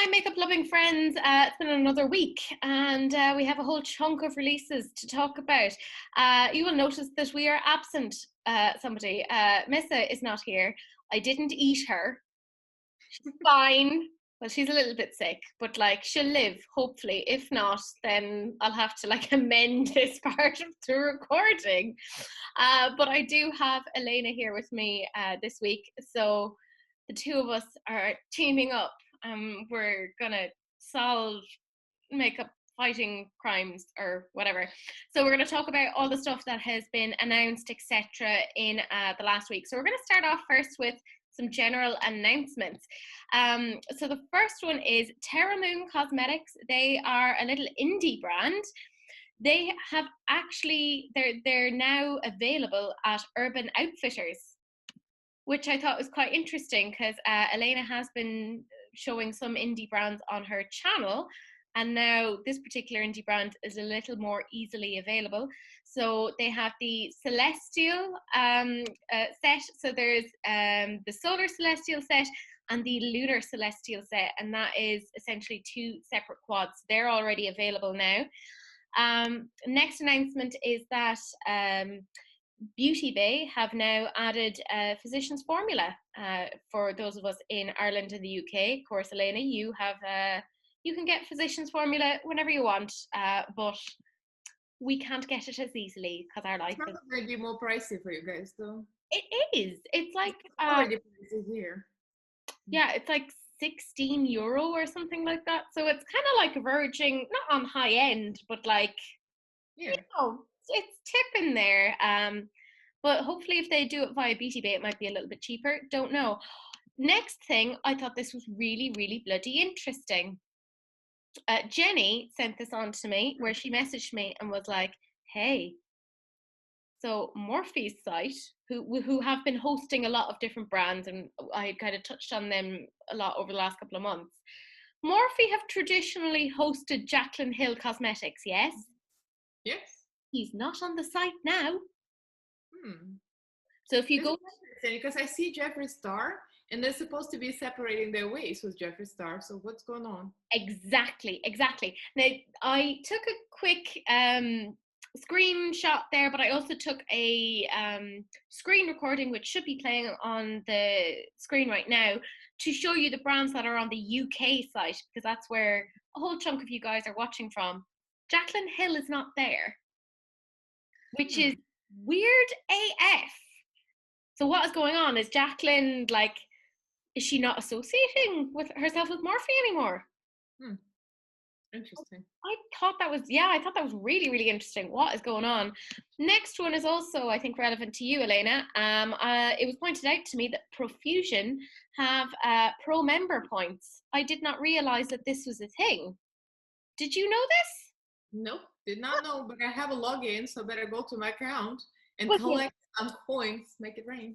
Hi, makeup loving friends. It's been another week, and we have a whole chunk of releases to talk about. You will notice that we are absent somebody. Missa is not here. I didn't eat her. She's fine. Well, she's a little bit sick, but like she'll live, hopefully. If not, then I'll have to like amend this part of the recording. But I do have Elaina here with me this week. So the two of us are teaming up. We're gonna solve makeup fighting crimes or whatever. So we're going to talk about all the stuff that has been announced, etc., in the last week. So we're going to start off first with some general announcements. So the first one is Terra Moon Cosmetics. They are a little indie brand. They have actually they're now available at Urban Outfitters, which I thought was quite interesting because Elaina has been showing some indie brands on her channel, and now this particular indie brand is a little more easily available. So they have the Celestial set. So there's the Solar Celestial set and the Lunar Celestial set, and that is essentially two separate quads. They're already available now. Next announcement is that Beauty Bay have now added Physicians Formula for those of us in Ireland and the UK. Of course, Elaina, you have you can get Physicians Formula whenever you want, but we can't get it as easily because our life is going to be more pricey for you guys, though. It is. It's like already pricey here. Yeah, it's like €16 or something like that. So it's kind of like verging, not on high end, but like yeah, you know, it's tipping there. But hopefully if they do it via Beauty Bay, it might be a little bit cheaper. Don't know. Next thing, I thought this was really, really bloody interesting. Jenny sent this on to me where she messaged me and was like, hey, so Morphe's site, who have been hosting a lot of different brands, and I kind of touched on them a lot over the last couple of months. Morphe have traditionally hosted Jaclyn Hill Cosmetics, yes? Yes. He's not on the site now. So if you go, because I see Jeffree Star, and they're supposed to be separating their ways with Jeffree Star. So what's going on? Exactly. Now I took a quick screenshot there, but I also took a screen recording, which should be playing on the screen right now, to show you the brands that are on the UK site, because that's where a whole chunk of you guys are watching from. Jaclyn Hill is not there, which is weird AF. So what is going on? Is Jaclyn, like, is she not associating with herself with Morphe anymore? Interesting. I thought that was really, really interesting. What is going on? Next one is also, I think, relevant to you, Elaina. It was pointed out to me that Profusion have pro member points. I did not realize that this was a thing. Did you know this? Nope, did not know, but I have a login, so I better go to my account and collect some coins, make it rain.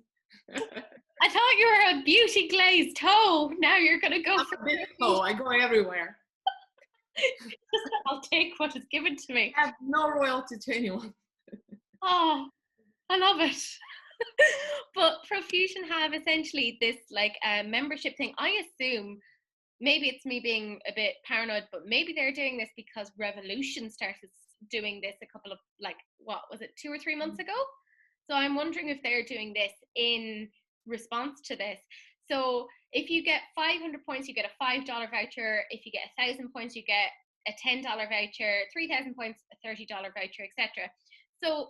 I thought you were a beauty glazed toe. Now you're going to go for a toe. I go everywhere. I'll take what is given to me. I have no royalty to anyone. Oh, I love it. But Profusion have essentially this like membership thing. I assume maybe it's me being a bit paranoid, but maybe they're doing this because Revolution started doing this a couple of, like, what was it, 2 or 3 months ago? So I'm wondering if they're doing this in response to this. So if you get 500 points, you get a $5 voucher. If you get 1,000 points, you get a $10 voucher. 3,000 points, a $30 voucher, etc. So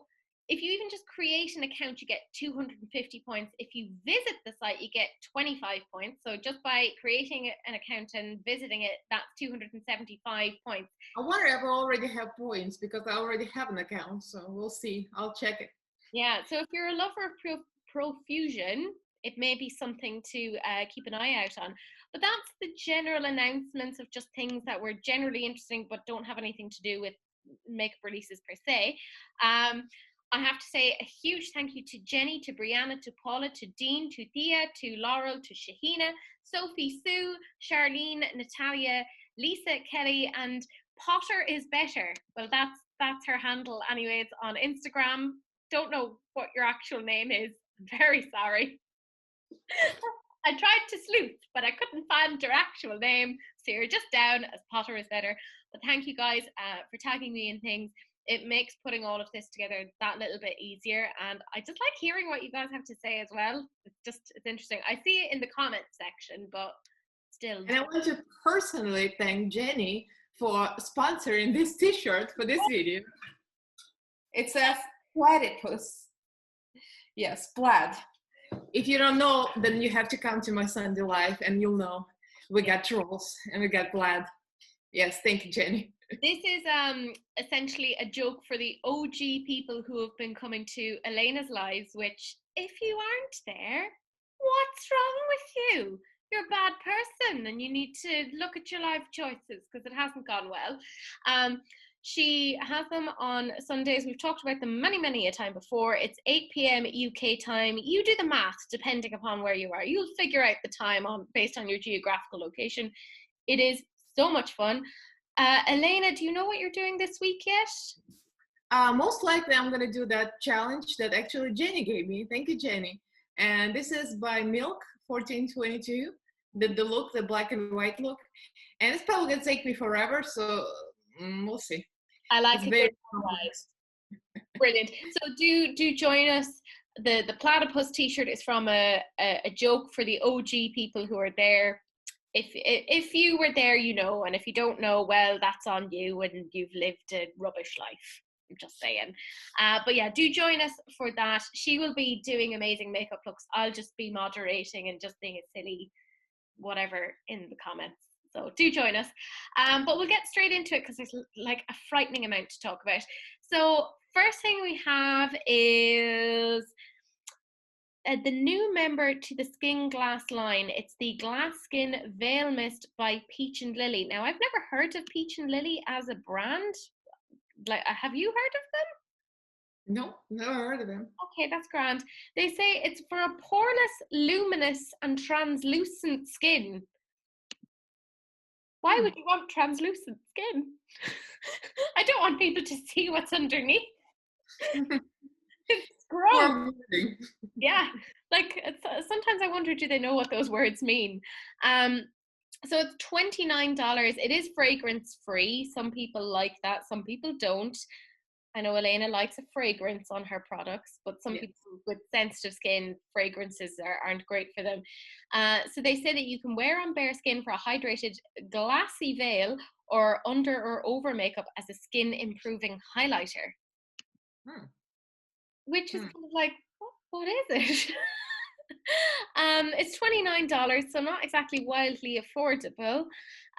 if you even just create an account, you get 250 points. If you visit the site, you get 25 points. So just by creating an account and visiting it, that's 275 points. I wonder if I already have points because I already have an account. So we'll see. I'll check it. Yeah. So if you're a lover of Profusion, it may be something to keep an eye out on. But that's the general announcements of just things that were generally interesting but don't have anything to do with makeup releases per se. I have to say a huge thank you to Jenny, to Brianna, to Paula, to Dean, to Thea, to Laurel, to Shahina, Sophie, Sue, Charlene, Natalia, Lisa, Kelly, and Potter is Better. Well, that's her handle anyways on Instagram. Don't know what your actual name is. I'm very sorry. I tried to sleuth, but I couldn't find her actual name, so here, just down as Potter is better. But thank you guys for tagging me in things. It makes putting all of this together that little bit easier, and I just like hearing what you guys have to say as well. It's interesting. I see it in the comment section, but still. And I want to personally thank Jenny for sponsoring this t-shirt for this video. It says platypus. Yes, plaid. If you don't know, then you have to come to my Sunday life and you'll know. We got trolls and we got plaid. Yes, thank you, Jenny. This is essentially a joke for the OG people who have been coming to Elaina's lives, which, if you aren't there, what's wrong with you? You're a bad person and you need to look at your life choices because it hasn't gone well. She has them on Sundays. We've talked about them many a time before. It's 8 p.m. UK time. You do the math depending upon where you are. You'll figure out the time based on your geographical location. It is so much fun. Elaina, do you know what you're doing this week yet? Most likely I'm going to do that challenge that actually Jenny gave me. Thank you, Jenny. And this is by Milk 1422. The look, the black and white look. And it's probably going to take me forever, so we'll see. I like it. Brilliant. So do join us. The platypus t-shirt is from a joke for the OG people who are there. If you were there, you know, and if you don't know, well, that's on you and you've lived a rubbish life. I'm just saying. But yeah, do join us for that. She will be doing amazing makeup looks. I'll just be moderating and just being a silly whatever in the comments. So do join us. But we'll get straight into it because there's like a frightening amount to talk about. So first thing we have is the new member to the Skin Glass line. It's the Glass Skin Veil Mist by Peach and Lily. Now, I've never heard of Peach and Lily as a brand. Like, have you heard of them? No, never heard of them. Okay, that's grand. They say it's for a poreless, luminous, and translucent skin. Why would you want translucent skin? I don't want people to see what's underneath. It's gross. Yeah, like sometimes I wonder, do they know what those words mean? So it's $29. It is fragrance free. Some people like that, some people don't. I know Elaina likes a fragrance on her products, but some people with sensitive skin, fragrances aren't great for them. So they say that you can wear on bare skin for a hydrated, glassy veil or under or over makeup as a skin improving highlighter. Which is kind of like, what is it? It's $29, so not exactly wildly affordable.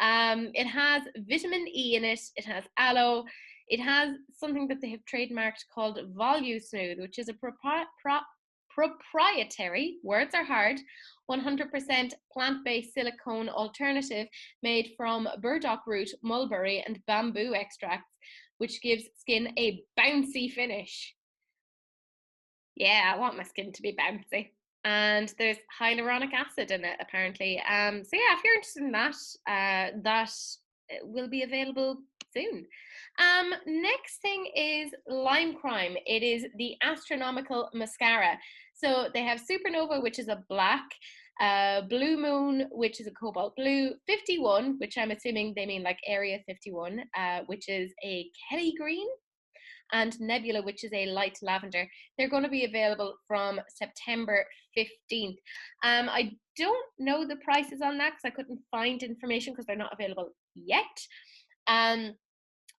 It has vitamin E in it. It has aloe. It has something that they have trademarked called Volu Smooth, which is a proprietary, words are hard, 100% plant-based silicone alternative made from burdock root, mulberry, and bamboo extracts, which gives skin a bouncy finish. Yeah, I want my skin to be bouncy. And there's hyaluronic acid in it, apparently. So yeah, if you're interested in that, that will be available soon. Next thing is Lime Crime. It is the astronomical mascara. So they have Supernova, which is a black, Blue Moon, which is a cobalt blue, 51, which I'm assuming they mean like Area 51, which is a Kelly green, and Nebula, which is a light lavender. They're going to be available from September 15th. I don't know the prices on that because I couldn't find information because they're not available yet.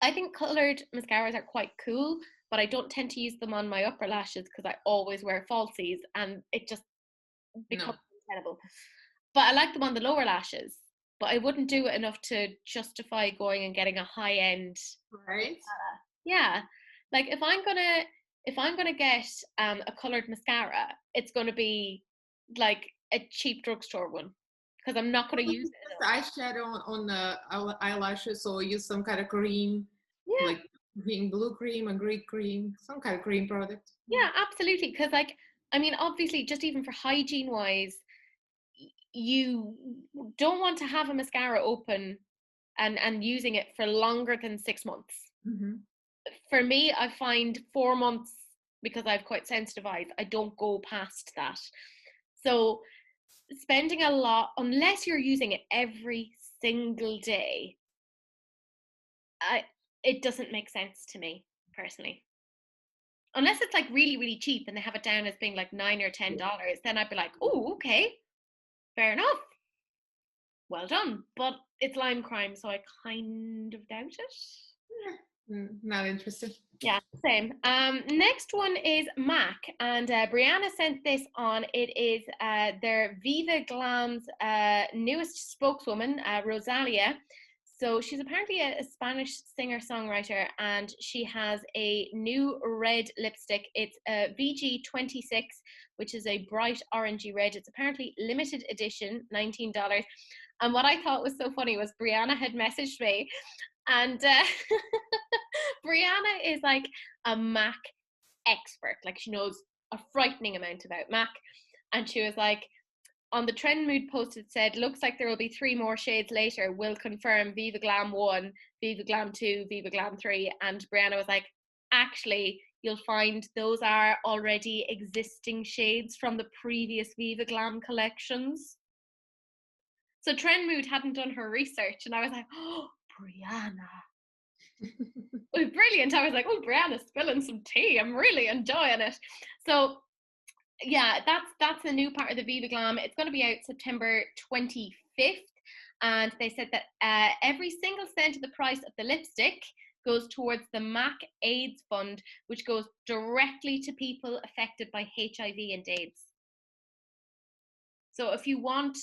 I think coloured mascaras are quite cool, but I don't tend to use them on my upper lashes because I always wear falsies and it just becomes terrible. But I like them on the lower lashes, but I wouldn't do it enough to justify going and getting a high-end. Right. Yeah. Like if I'm gonna get a coloured mascara, it's gonna be like a cheap drugstore one because I'm not gonna use it. Eyeshadow on the eyelashes, or use some kind of cream, like blue cream and green cream, some kind of cream product. Yeah, absolutely. Because like, I mean, obviously, just even for hygiene wise, you don't want to have a mascara open and using it for longer than 6 months. For me, I find 4 months, because I have quite sensitive eyes, I don't go past that. So spending a lot, unless you're using it every single day, it doesn't make sense to me personally. Unless it's like really, really cheap and they have it down as being like $9 or $10, then I'd be like, oh, okay, fair enough. Well done. But it's lime crime, so I kind of doubt it. Not interested. Yeah, same. Next one is MAC, and Brianna sent this on. It is their Viva Glam's newest spokeswoman, Rosalia. So she's apparently a Spanish singer-songwriter, and she has a new red lipstick. It's a VG26, which is a bright orangey red. It's apparently limited edition, $19. And what I thought was so funny was Brianna had messaged me, and Brianna is like a MAC expert. Like, she knows a frightening amount about MAC. And she was like, on the Trend Mood post, it said, looks like there will be 3 more shades later. Will confirm Viva Glam 1, Viva Glam 2, Viva Glam 3. And Brianna was like, actually, you'll find those are already existing shades from the previous Viva Glam collections. So Trend Mood hadn't done her research, and I was like, oh, Brianna. It was brilliant. I was like, oh, Brianna's spilling some tea. I'm really enjoying it. So yeah, that's a new part of the Viva Glam. It's going to be out September 25th. And they said that every single cent of the price of the lipstick goes towards the MAC AIDS Fund, which goes directly to people affected by HIV and AIDS. So if you want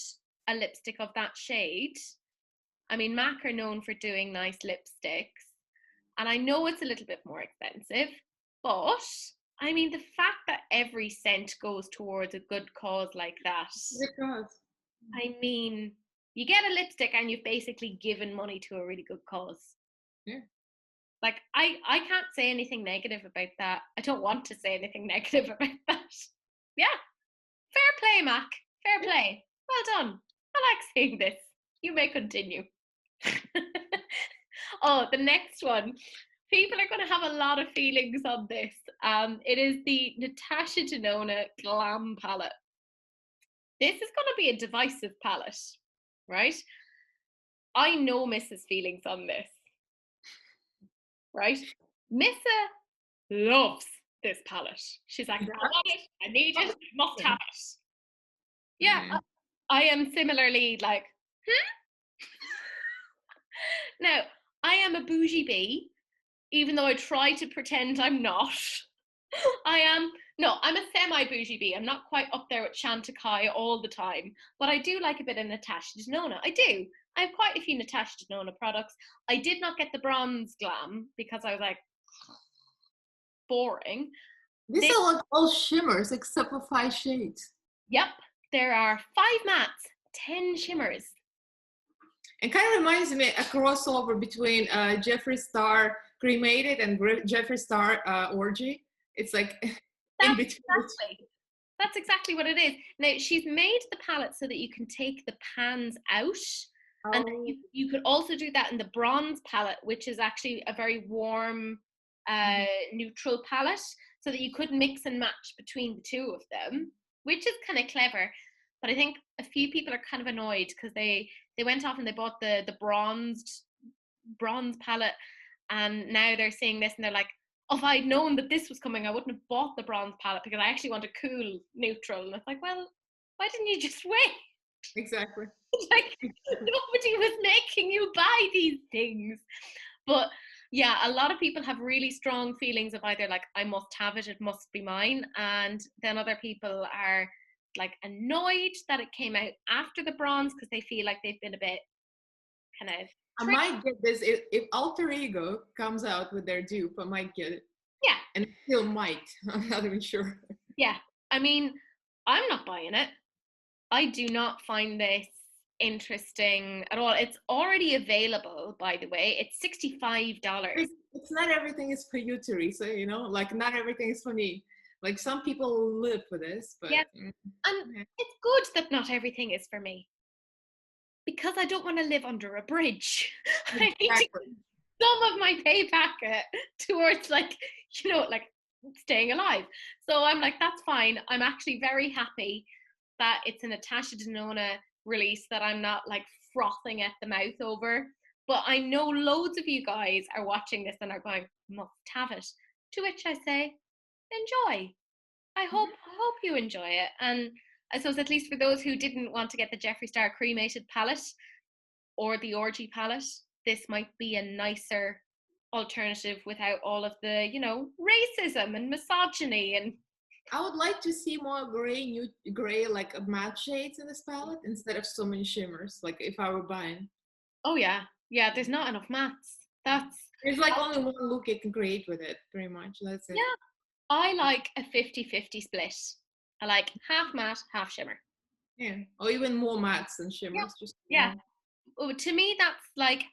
a lipstick of that shade, I mean, MAC are known for doing nice lipsticks, and I know it's a little bit more expensive, but I mean, the fact that every cent goes towards a good cause like that, I mean, you get a lipstick and you've basically given money to a really good cause. Yeah. Like, I can't say anything negative about that. I don't want to say anything negative about that. Yeah. Fair play, Mac. Fair play. Well done. I like seeing this. You may continue. Oh, the next one. People are going to have a lot of feelings on this. It is the Natasha Denona Glam palette. This is going to be a divisive palette, right? I know Mrs. feelings on this, right? Missa loves this palette. She's like, I want it, I need it, I must have it. Yeah, I am similarly like, Now, I am a bougie bee, even though I try to pretend I'm not. I'm a semi-bougie bee. I'm not quite up there with Chanticleer all the time, but I do like a bit of Natasha Denona. I do. I have quite a few Natasha Denona products. I did not get the bronze Glam because I was like, boring. These are like all shimmers except for 5 shades. Yep, there are 5 mattes, 10 shimmers. It kind of reminds me a crossover between Jeffree Star Cremated and Jeffree Star Orgy. It's like in between. That's exactly what it is. Now, she's made the palette so that you can take the pans out. Oh. And you could also do that in the bronze palette, which is actually a very warm, neutral palette, so that you could mix and match between the two of them, which is kind of clever. But I think a few people are kind of annoyed because they went off and they bought the bronze palette, and now they're seeing this and they're like, oh, if I'd known that this was coming, I wouldn't have bought the bronze palette because I actually want a cool neutral. And it's like, well, why didn't you just wait? Exactly. Like, nobody was making you buy these things. But yeah, a lot of people have really strong feelings of either like, I must have it, it must be mine. And then other people are like annoyed that it came out after the bronze because they feel like they've been a bit kind of I might get this if Alter Ego comes out with their dupe. I might get it. Yeah, and still might. I'm not even sure. Yeah, I mean, I'm not buying it. I do not find this interesting at all. It's already available, by the way. It's $65. It's not everything is for you, Teresa. You know, like not everything is for me. Like some people live for this, but yeah, and it's good that not everything is for me because I don't want to live under a bridge. Exactly. I need to give some of my pay packet towards like staying alive. So I'm like, that's fine. I'm actually very happy that it's a Natasha Denona release, that I'm not like frothing at the mouth over. But I know loads of you guys are watching this and are going, must have it. To which I say, enjoy. I hope you enjoy it. And I suppose at least for those who didn't want to get the Jeffree Star cremated palette or the orgy palette, this might be a nicer alternative without all of the, racism and misogyny. And I would like to see more gray like matte shades in this palette instead of so many shimmers. Like if I were buying. oh yeah, there's not enough mattes. There's like only one look you can create with it, pretty much. That's it. Yeah, I like a 50-50 split. I like half matte, half shimmer. Yeah, or even more mattes than shimmers. Yeah. Oh, to me, that's like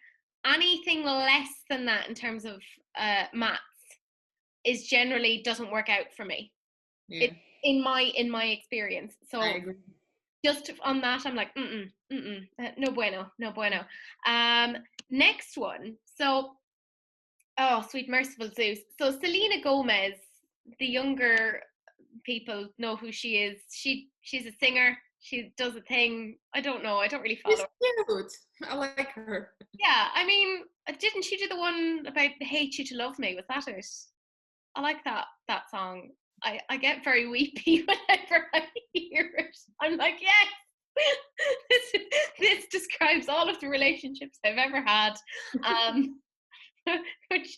anything less than that in terms of mattes is generally doesn't work out for me. Yeah. In my experience. So I agree. just on that, I'm like, no bueno, no bueno. Next one. So, oh, sweet merciful Zeus. So Selena Gomez, the younger people know who she is. She's a singer. She does a thing. I don't know. I don't really follow. She's cute. I like her. Yeah, I mean, didn't she do the one about "Hate You to Love Me"? Was that it? I like that song. I get very weepy whenever I hear it. I'm like, yes, this describes all of the relationships I've ever had. Which,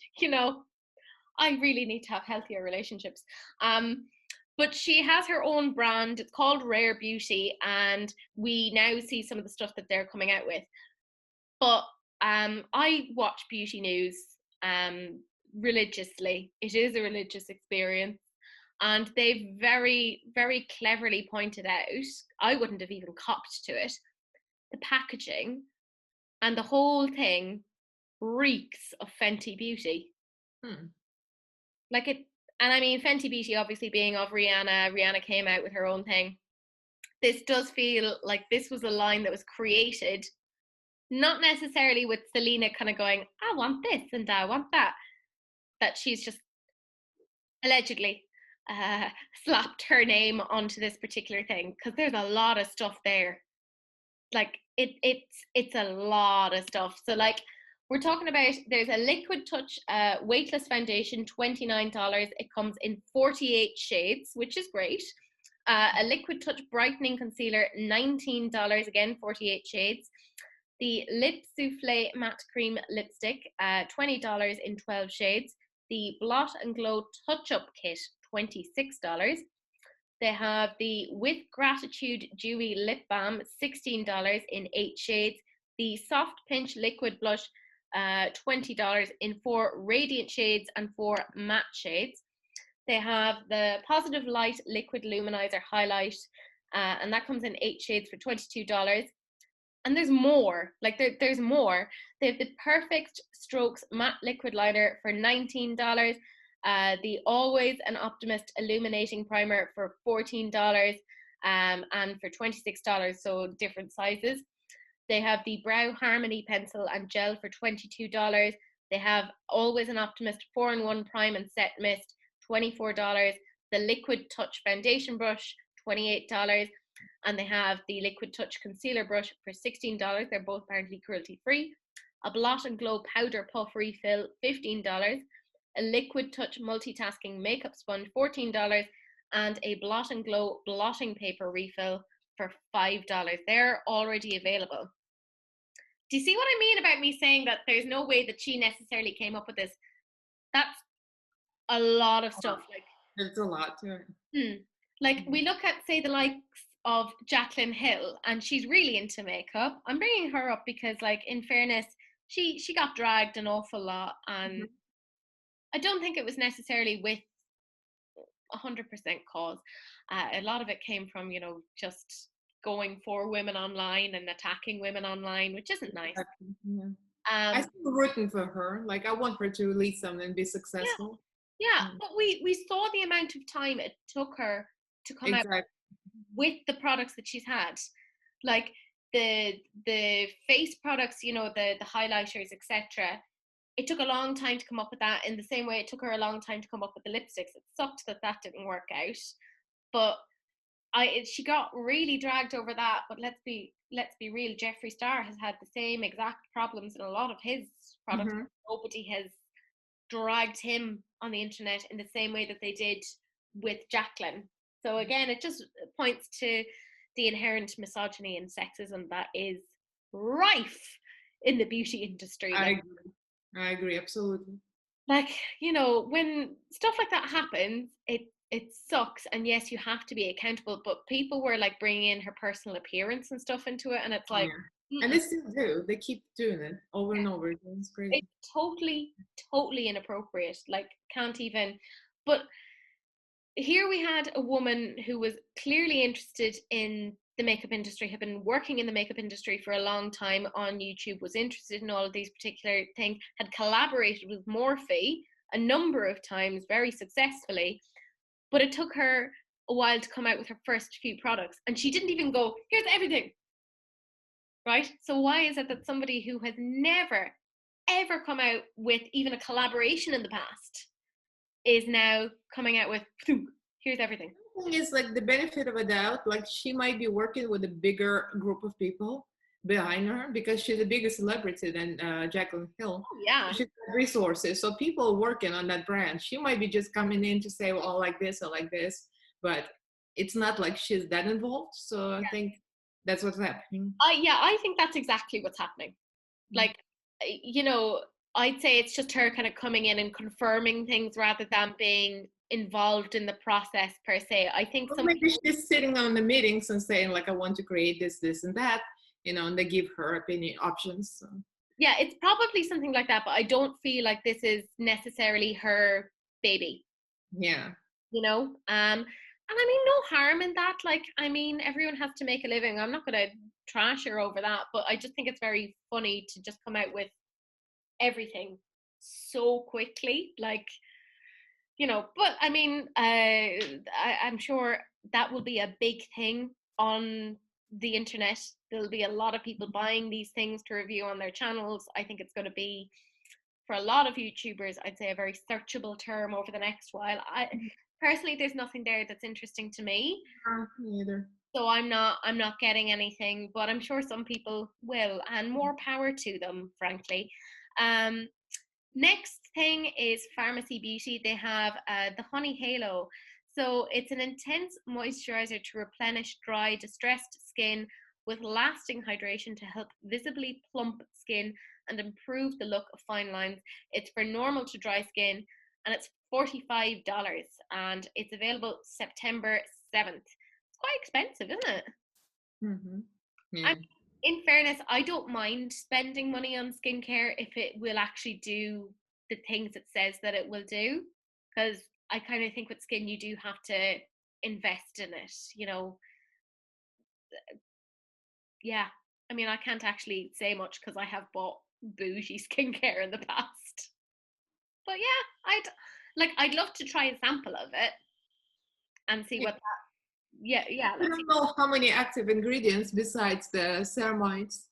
I really need to have healthier relationships. But she has her own brand. It's called Rare Beauty, and we now see some of the stuff that they're coming out with. But I watch beauty news religiously. It is a religious experience. And they've very, very cleverly pointed out, I wouldn't have even copped to it, the packaging and the whole thing reeks of Fenty Beauty. Like it, and I mean, Fenty Beauty obviously being of Rihanna. Rihanna came out with her own thing. This does feel like this was a line that was created, not necessarily with Selena kind of going, I want this and I want that. That she's just allegedly slapped her name onto this particular thing, because there's a lot of stuff there. Like it's a lot of stuff. So like we're talking about, there's a Liquid Touch weightless foundation, $29. It comes in 48 shades, which is great. A Liquid Touch brightening concealer, $19, again 48 shades. The Lip Souffle matte cream lipstick, $20 in 12 shades. The Blot and Glow touch up kit, $26. They have the With Gratitude Dewy Lip Balm, $16 in 8 shades. The Soft Pinch Liquid Blush, $20 in 4 radiant shades and 4 matte shades. They have the Positive Light Liquid Luminizer Highlight, and that comes in 8 shades for $22. And there's more, like there's more. They have the Perfect Strokes Matte Liquid Liner for $19. The Always an Optimist Illuminating Primer for $14, and for $26, so different sizes. They have the Brow Harmony Pencil and Gel for $22. They have Always an Optimist 4-in-1 Prime and Set Mist, $24. The Liquid Touch Foundation Brush, $28. And they have the Liquid Touch Concealer Brush for $16. They're both apparently cruelty-free. A Blot and Glow Powder Puff Refill, $15. A Liquid Touch Multitasking Makeup Sponge, $14. And a Blot and Glow Blotting Paper Refill for $5. They're already available. Do you see what I mean about me saying that there's no way that she necessarily came up with this? That's a lot of stuff. Like, it's a lot to it. Like we look at, say, the likes of Jaclyn Hill, and she's really into makeup. I'm bringing her up because, like, in fairness, she got dragged an awful lot, and I don't think it was necessarily with 100% cause. A lot of it came from, just going for women online and attacking women online, which isn't nice. Yeah. I'm still rooting for her. Like, I want her to release something and be successful. Yeah, but we saw the amount of time it took her to come out with the products that she's had. Like the face products, the highlighters, etc. It took a long time to come up with that, in the same way it took her a long time to come up with the lipsticks. It sucked that didn't work out. But she got really dragged over that. But let's be real. Jeffree Star has had the same exact problems in a lot of his products. Mm-hmm. Nobody has dragged him on the internet in the same way that they did with Jacqueline. So again, it just points to the inherent misogyny and sexism that is rife in the beauty industry. I agree, absolutely. Like, you know, when stuff like that happens, it sucks. And yes, you have to be accountable. But people were like bringing in her personal appearance and stuff into it, and it's like, yeah. And they still do. They keep doing it over and over again. It's crazy. it's totally inappropriate. Like, can't even. But here we had a woman who was clearly interested in the makeup industry, had been working in the makeup industry for a long time on YouTube, was interested in all of these particular things, had collaborated with Morphe a number of times very successfully, but it took her a while to come out with her first few products, and she didn't even go, here's everything, right? So why is it that somebody who has never ever come out with even a collaboration in the past is now coming out with, here's everything? The thing is, like, the benefit of a doubt, like, she might be working with a bigger group of people behind her because she's a bigger celebrity than Jacqueline Hill. Oh, yeah. She's got resources. So people working on that brand, she might be just coming in to say, well, like this or like this, but it's not like she's that involved. So I think that's what's happening. Yeah, I think that's exactly what's happening. Like, you know, I'd say it's just her kind of coming in and confirming things rather than being involved in the process per se. I think Or maybe she's sitting on the meetings and saying, like, I want to create this, this, and that, you know, and they give her opinion options. So. Yeah, it's probably something like that, but I don't feel like this is necessarily her baby. Yeah. You know, and I mean, no harm in that. Like, I mean, everyone has to make a living. I'm not gonna trash her over that, but I just think it's very funny to just come out with everything so quickly. Like, you know, but I mean, I'm sure that will be a big thing on the internet. There'll be a lot of people buying these things to review on their channels. I think it's going to be, for a lot of YouTubers, I'd say a very searchable term over the next while. I personally, there's nothing there that's interesting to me. Me either. So I'm not getting anything, but I'm sure some people will, and more power to them, frankly. Next thing is Pharmacy Beauty. They have the Honey Halo. So it's an intense moisturizer to replenish dry, distressed skin with lasting hydration to help visibly plump skin and improve the look of fine lines. It's for normal to dry skin, and it's $45, and it's available September 7th. It's quite expensive, isn't it? Mm-hmm. Yeah. I mean, in fairness, I don't mind spending money on skincare if it will actually do the things it says that it will do. Because I kind of think with skin, you do have to invest in it, you know. Yeah. I mean, I can't actually say much because I have bought bougie skincare in the past. But yeah, I'd love to try a sample of it and see what that. Yeah. I don't know how many active ingredients besides the ceramides,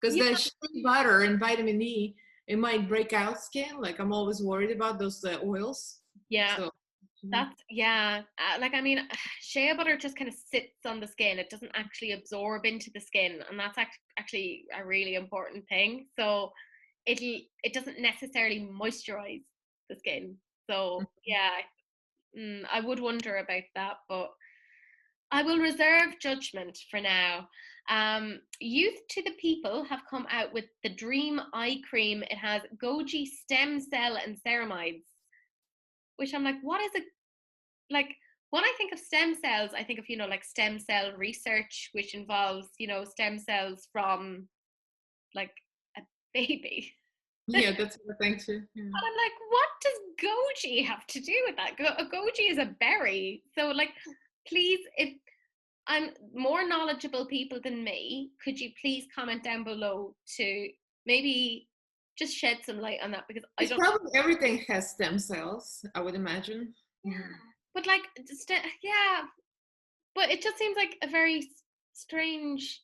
because the shea butter and vitamin E, it might break out skin. Like, I'm always worried about those oils. Yeah. So, That's like, I mean, shea butter just kind of sits on the skin. It doesn't actually absorb into the skin, and that's actually a really important thing. So it doesn't necessarily moisturize the skin. So yeah, I would wonder about that, but I will reserve judgment for now. Youth to the People have come out with the Dream Eye Cream. It has goji, stem cell, and ceramides, which I'm like, what is it? Like, when I think of stem cells, I think of, you know, like stem cell research, which involves, you know, stem cells from like a baby. yeah, that's what I think too. Yeah. And I'm like, what does goji have to do with that? Goji is a berry. So, like, please, if I'm more knowledgeable people than me, could you please comment down below to maybe just shed some light on that, because I It's don't. probably everything has stem cells, I would imagine. Yeah, but like, yeah, but it just seems like a very strange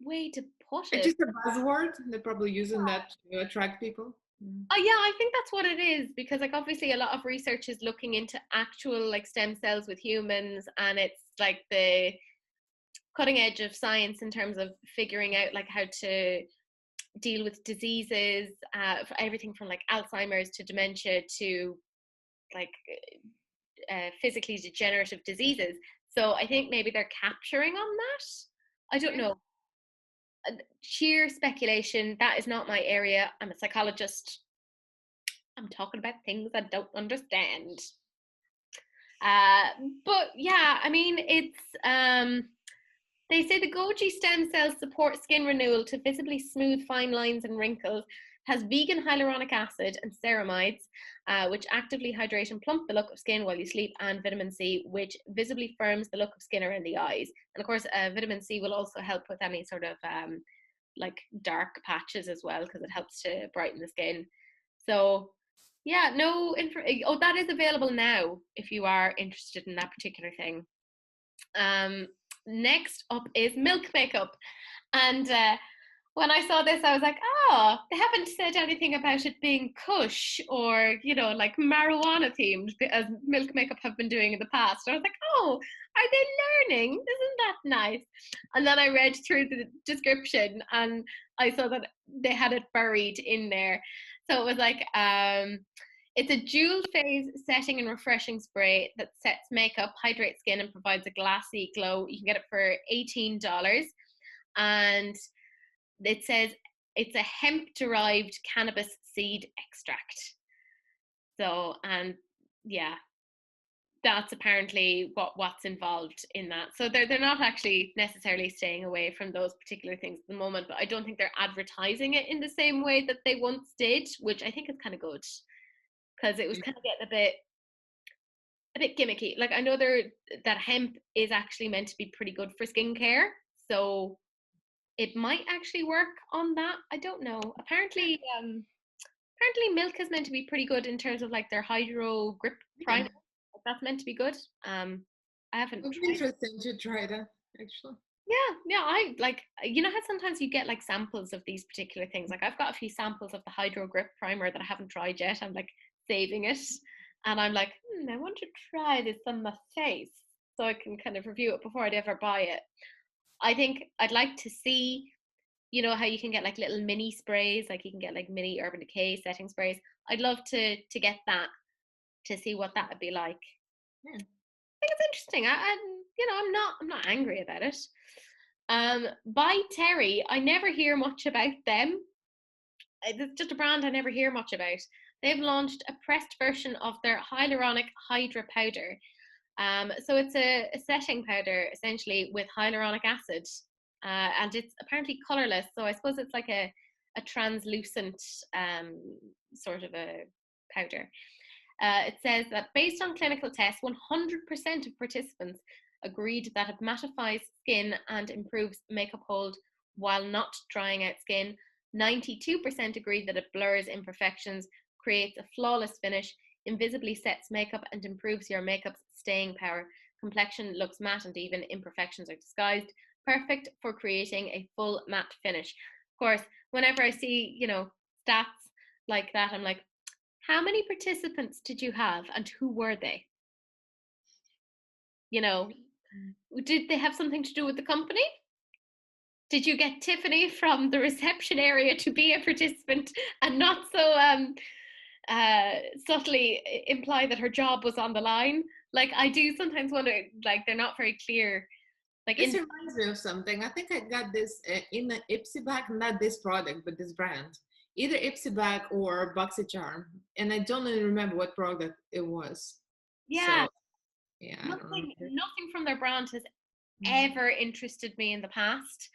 way to put It's it. just a buzzword. They're probably using that to attract people. Yeah, I think that's what it is, because like obviously a lot of research is looking into actual like stem cells with humans, and it's like the cutting edge of science in terms of figuring out like how to deal with diseases, for everything from like Alzheimer's to dementia to like physically degenerative diseases. So I think maybe they're capturing on that. I don't know. Sheer speculation. That is not my area. I'm a psychologist. I'm talking about things I don't understand. Uh, but yeah, I mean, it's they say the goji stem cells support skin renewal to visibly smooth fine lines and wrinkles. Has vegan hyaluronic acid and ceramides, which actively hydrate and plump the look of skin while you sleep, and vitamin C, which visibly firms the look of skin around the eyes. And of course, vitamin C will also help with any sort of like dark patches as well, because it helps to brighten the skin. So yeah, no info. Oh, that is available now if you are interested in that particular thing. Next up is milk makeup. And when I saw this, I was like, oh, they haven't said anything about it being kush or, you know, like marijuana themed, as milk makeup have been doing in the past. I was like, oh, are they learning? Isn't that nice? And then I read through the description and I saw that they had it buried in there. So it was like, it's a dual phase setting and refreshing spray that sets makeup, hydrates skin, and provides a glassy glow. You can get it for $18. And it says it's a hemp derived cannabis seed extract. So, and yeah, that's apparently what's involved in that. So they're not actually necessarily staying away from those particular things at the moment, but I don't think they're advertising it in the same way that they once did, which I think is kind of good, because it was kind of getting a bit gimmicky. Like I know that hemp is actually meant to be pretty good for skincare, so it might actually work on that. I don't know. Apparently milk is meant to be pretty good in terms of like their hydro grip Yeah. primer. That's meant to be good. I haven't It would be tried. interesting to try that, actually. Yeah, I like, you know how sometimes you get like samples of these particular things. Like I've got a few samples of the hydro grip primer that I haven't tried yet. I'm like saving it, and I'm like, I want to try this on my face so I can kind of review it before I'd ever buy it. I think I'd like to see, you know how you can get like little mini sprays, like you can get like mini Urban Decay setting sprays. I'd love to get that, to see what that would be like. Yeah. I think it's interesting. You know, I'm not angry about it. By Terry, I never hear much about them. It's just a brand I never hear much about. They've launched a pressed version of their hyaluronic hydra powder. So it's a setting powder essentially with hyaluronic acid, and it's apparently colorless. So I suppose it's like a translucent sort of a powder. It says that based on clinical tests, 100% of participants agreed that it mattifies skin and improves makeup hold while not drying out skin. 92% agreed that it blurs imperfections, creates a flawless finish, invisibly sets makeup, and improves your makeup's staying power. Complexion looks matte and even imperfections are disguised. Perfect for creating a full matte finish. Of course, whenever I see, you know, stats like that, I'm like, how many participants did you have and who were they? You know, did they have something to do with the company? Did you get Tiffany from the reception area to be a participant and not so subtly imply that her job was on the line? Like I do sometimes wonder, like they're not very clear. Like This reminds me of something. I think I got this in an Ipsy bag, not this product, but this brand. Either Ipsy bag or BoxyCharm. And I don't even remember what product it was. yeah, So, yeah, I don't remember. nothing from their brand has Mhm. ever interested me in the past.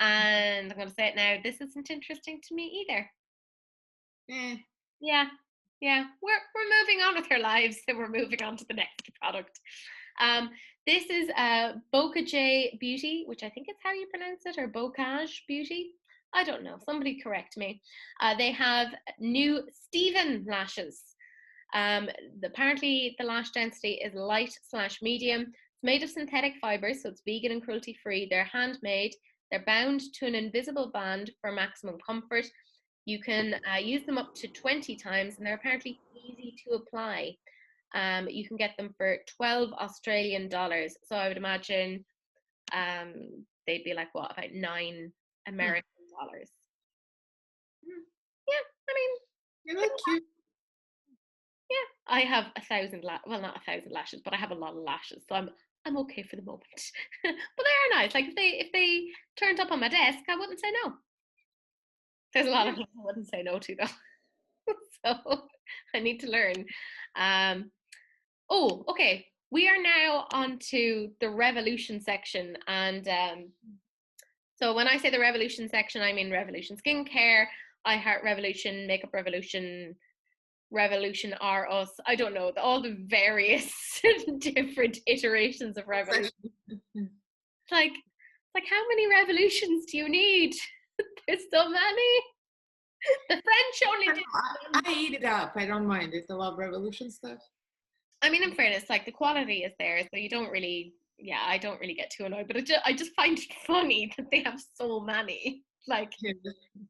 And I'm going to say it now, this isn't interesting to me either. Eh, Yeah, yeah, we're moving on with our lives, and we're moving on to the next product. Um, this is Bocage Beauty, which I think is how you pronounce it, or Bocage Beauty. I don't know. Somebody correct me. They have new Steven lashes. Apparently, the lash density is light slash medium. It's made of synthetic fibers, so it's vegan and cruelty free. They're handmade. They're bound to an invisible band for maximum comfort. You can use them up to 20 times, and they're apparently easy to apply. You can get them for 12 Australian dollars. So I would imagine they'd be like, what, about 9 American dollars. Yeah, I mean, You look cute. yeah, I have 1,000 well, not 1,000 lashes, but I have a lot of lashes, so I'm okay for the moment. But they are nice. Like if they turned up on my desk, I wouldn't say no. There's a lot of things I wouldn't say no to though. So I need to learn. Oh, okay. We are now on to the revolution section, and so when I say the revolution section, I mean Revolution Skincare, I Heart Revolution, Makeup Revolution, Revolution R Us. I don't know, all the various different iterations of Revolution. Like how many revolutions do you need? There's so many. The French only did. I eat it up. I don't mind it. I love Revolution stuff. I mean, in fairness, like the quality is there, so you don't really. Yeah, I don't really get too annoyed, but I just find it funny that they have so many. Like,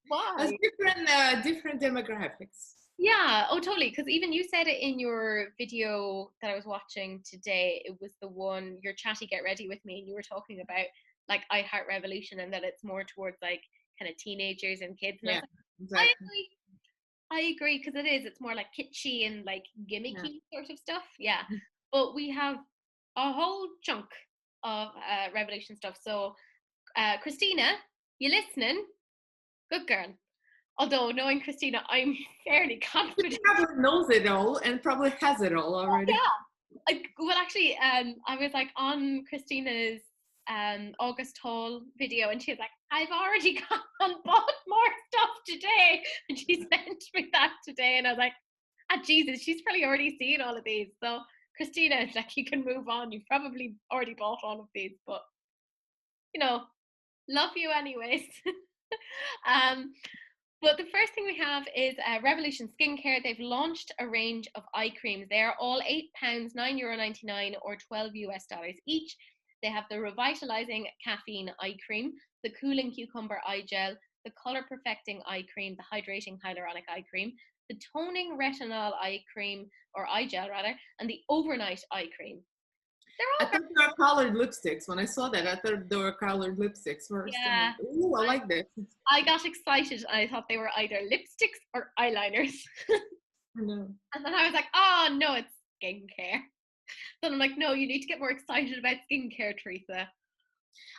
why? It's different demographics. Yeah, oh totally, because even you said it in your video that I was watching today. It was the one, your chatty get ready with me, and you were talking about like I Heart Revolution, and that it's more towards like kind of teenagers and kids. And Yeah, I exactly. agree, because it's more like kitschy and like gimmicky sort of stuff. Yeah, but we have a whole chunk of Revolution stuff. So Christina, you listening? Good girl. Although knowing Christina, I'm fairly confident. She probably knows it all and probably has it all already. Yeah. Well, actually, I was like on Christina's August haul video, and she was like, "I've already gone and bought more stuff today," and she sent me that today, and I was like, "Ah, Jesus, she's probably already seen all of these." So, Christina, like, you can move on. You've probably already bought all of these, but love you anyways. um, But the first thing we have is Revolution Skincare. They've launched a range of eye creams. They are all £8, €9.99, or $12 each. They have the Revitalizing Caffeine Eye Cream, the Cooling Cucumber Eye Gel, the Color Perfecting Eye Cream, the Hydrating Hyaluronic Eye Cream, the Toning Retinol Eye Cream, or Eye Gel rather, and the Overnight Eye Cream. I thought they were colored lipsticks. When I saw that, I thought they were colored lipsticks first. Yeah. Ooh, I like this. I got excited. I thought they were either lipsticks or eyeliners. I know. And then I was like, oh, no, it's skincare. Then I'm like, no, you need to get more excited about skincare, Teresa.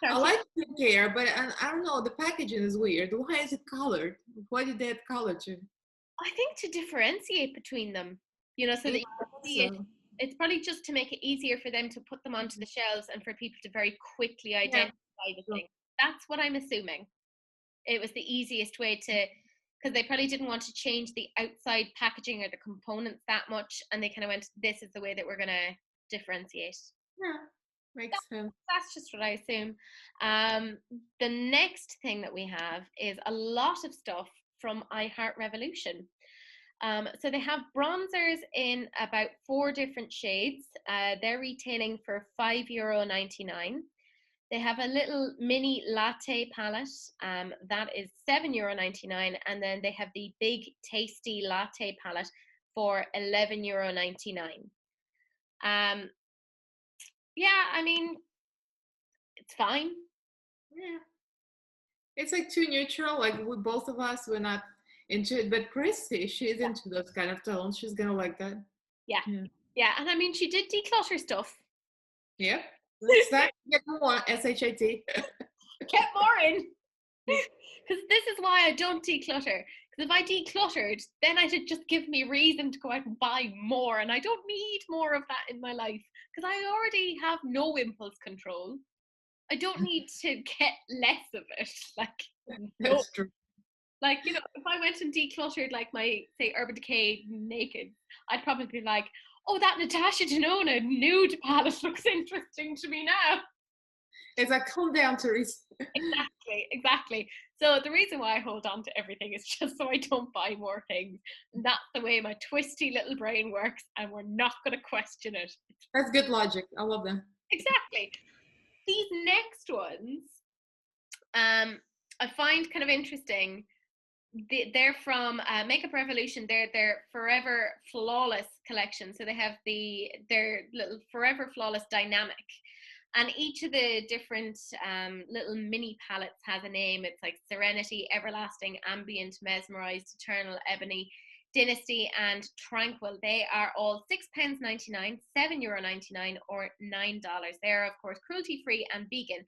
I like skincare, but I don't know. The packaging is weird. Why is it colored? Why did they add color to? I think to differentiate between them, so that you can see it. It's probably just to make it easier for them to put them onto the shelves and for people to very quickly identify the thing. That's what I'm assuming. It was the easiest way to, because they probably didn't want to change the outside packaging or the components that much, and they kind of went, this is the way that we're going to differentiate. Yeah, makes sense. That's just what I assume. The next thing that we have is a lot of stuff from I Heart Revolution. So they have bronzers in about 4 different shades. They're retailing for €5.99. They have a little mini latte palette that is €7.99, and then they have the big tasty latte palette for €11.99. Yeah, I mean, it's fine. Yeah, it's like too neutral. Like both of us, we're not into it, but Christy, she's into those kind of tones. She's gonna like that. Yeah, and I mean, she did declutter stuff. Yep. Let's not get more SHIT. Get more in. Because this is why I don't declutter. Because if I decluttered, then it'd just give me reason to go out and buy more, and I don't need more of that in my life. Because I already have no impulse control. I don't need to get less of it. Like, no. That's true. Like, if I went and decluttered like my, say, Urban Decay Naked, I'd probably be like, oh, that Natasha Denona nude palette looks interesting to me now. It's like, calm down, Teresa. Exactly. So the reason why I hold on to everything is just so I don't buy more things. And that's the way my twisty little brain works, and we're not going to question it. That's good logic. I love that. Exactly. These next ones, I find kind of interesting they're from Makeup Revolution. They're their Forever Flawless collection. So they have their little Forever Flawless Dynamic. And each of the different little mini palettes has a name. It's like Serenity, Everlasting, Ambient, Mesmerized, Eternal, Ebony, Dynasty, and Tranquil. They are all £6.99, €7.99, or $9. They are, of course, cruelty free and vegan.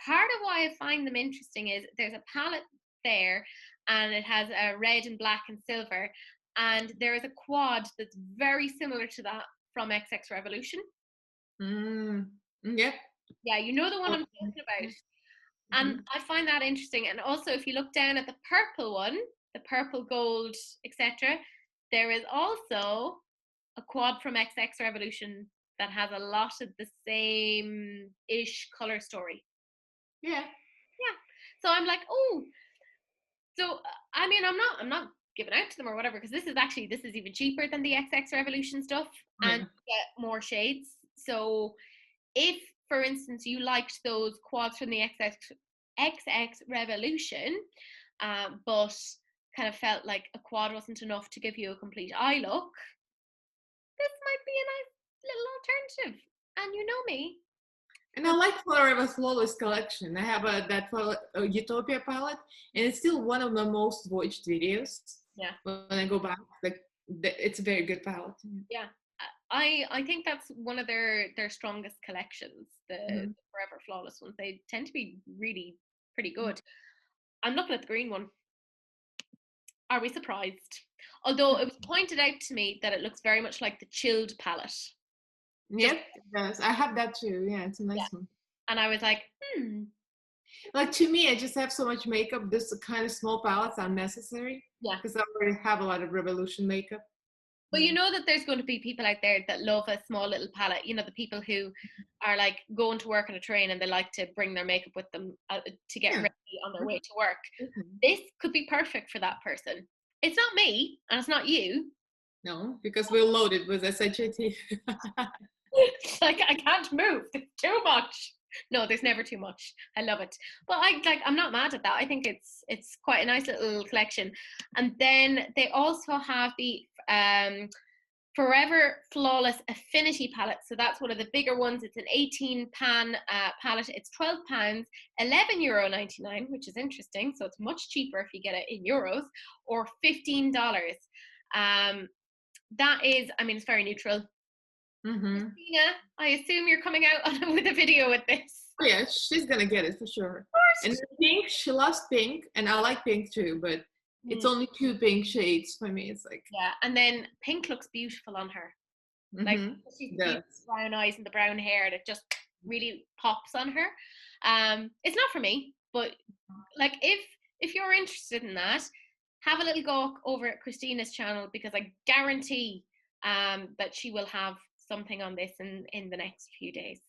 Part of why I find them interesting is there's a palette there, and it has a red and black and silver, and there is a quad that's very similar to that from XX Revolution. Yeah. Yeah, you know the one I'm talking about. And I find that interesting. And also, if you look down at the purple one, the purple, gold, etc., there is also a quad from XX Revolution that has a lot of the same-ish color story. Yeah. Yeah. So I'm like, oh. So I mean, I'm not giving out to them or whatever, because this is even cheaper than the XX Revolution stuff, and you get more shades. So if, for instance, you liked those quads from the XX Revolution, but kind of felt like a quad wasn't enough to give you a complete eye look, this might be a nice little alternative. And you know me. And I like Forever Flawless collection. I have that Utopia palette, and it's still one of my most watched videos. Yeah. When I go back, like it's a very good palette. Yeah. I think that's one of their strongest collections, the Forever Flawless ones. They tend to be really pretty good. I'm looking at the green one. Are we surprised? Although it was pointed out to me that it looks very much like the Chilled palette. Yep, it does. I have that too. Yeah, it's a nice one. And I was like, Like, to me, I just have so much makeup. This kind of small palettes are necessary. Yeah. Because I already have a lot of Revolution makeup. But you know that there's going to be people out there that love a small little palette. You know, the people who are like going to work on a train and they like to bring their makeup with them to get ready on their way to work. This could be perfect for that person. It's not me, and it's not you. No, because we're loaded with SHAT. Like, I can't move. There's too much. No, there's never too much. I love it. But I'm not mad at that. I think it's quite a nice little collection. And then they also have the Forever Flawless Affinity palette. So that's one of the bigger ones. It's an 18 pan palette. It's £12, €11.99, which is interesting. So it's much cheaper if you get it in euros, or $15. That is, I mean, it's very neutral. Christina, I assume you're coming out with a video with this. Oh yeah, she's gonna get it for sure. And pink, she loves pink, and I like pink too, but it's only 2 pink shades for me. It's like, yeah, and then pink looks beautiful on her. Like, she's the brown eyes and the brown hair, and it just really pops on her. It's not for me, but like, if you're interested in that, have a little go over at Christina's channel, because I guarantee that she will have something on this in the next few days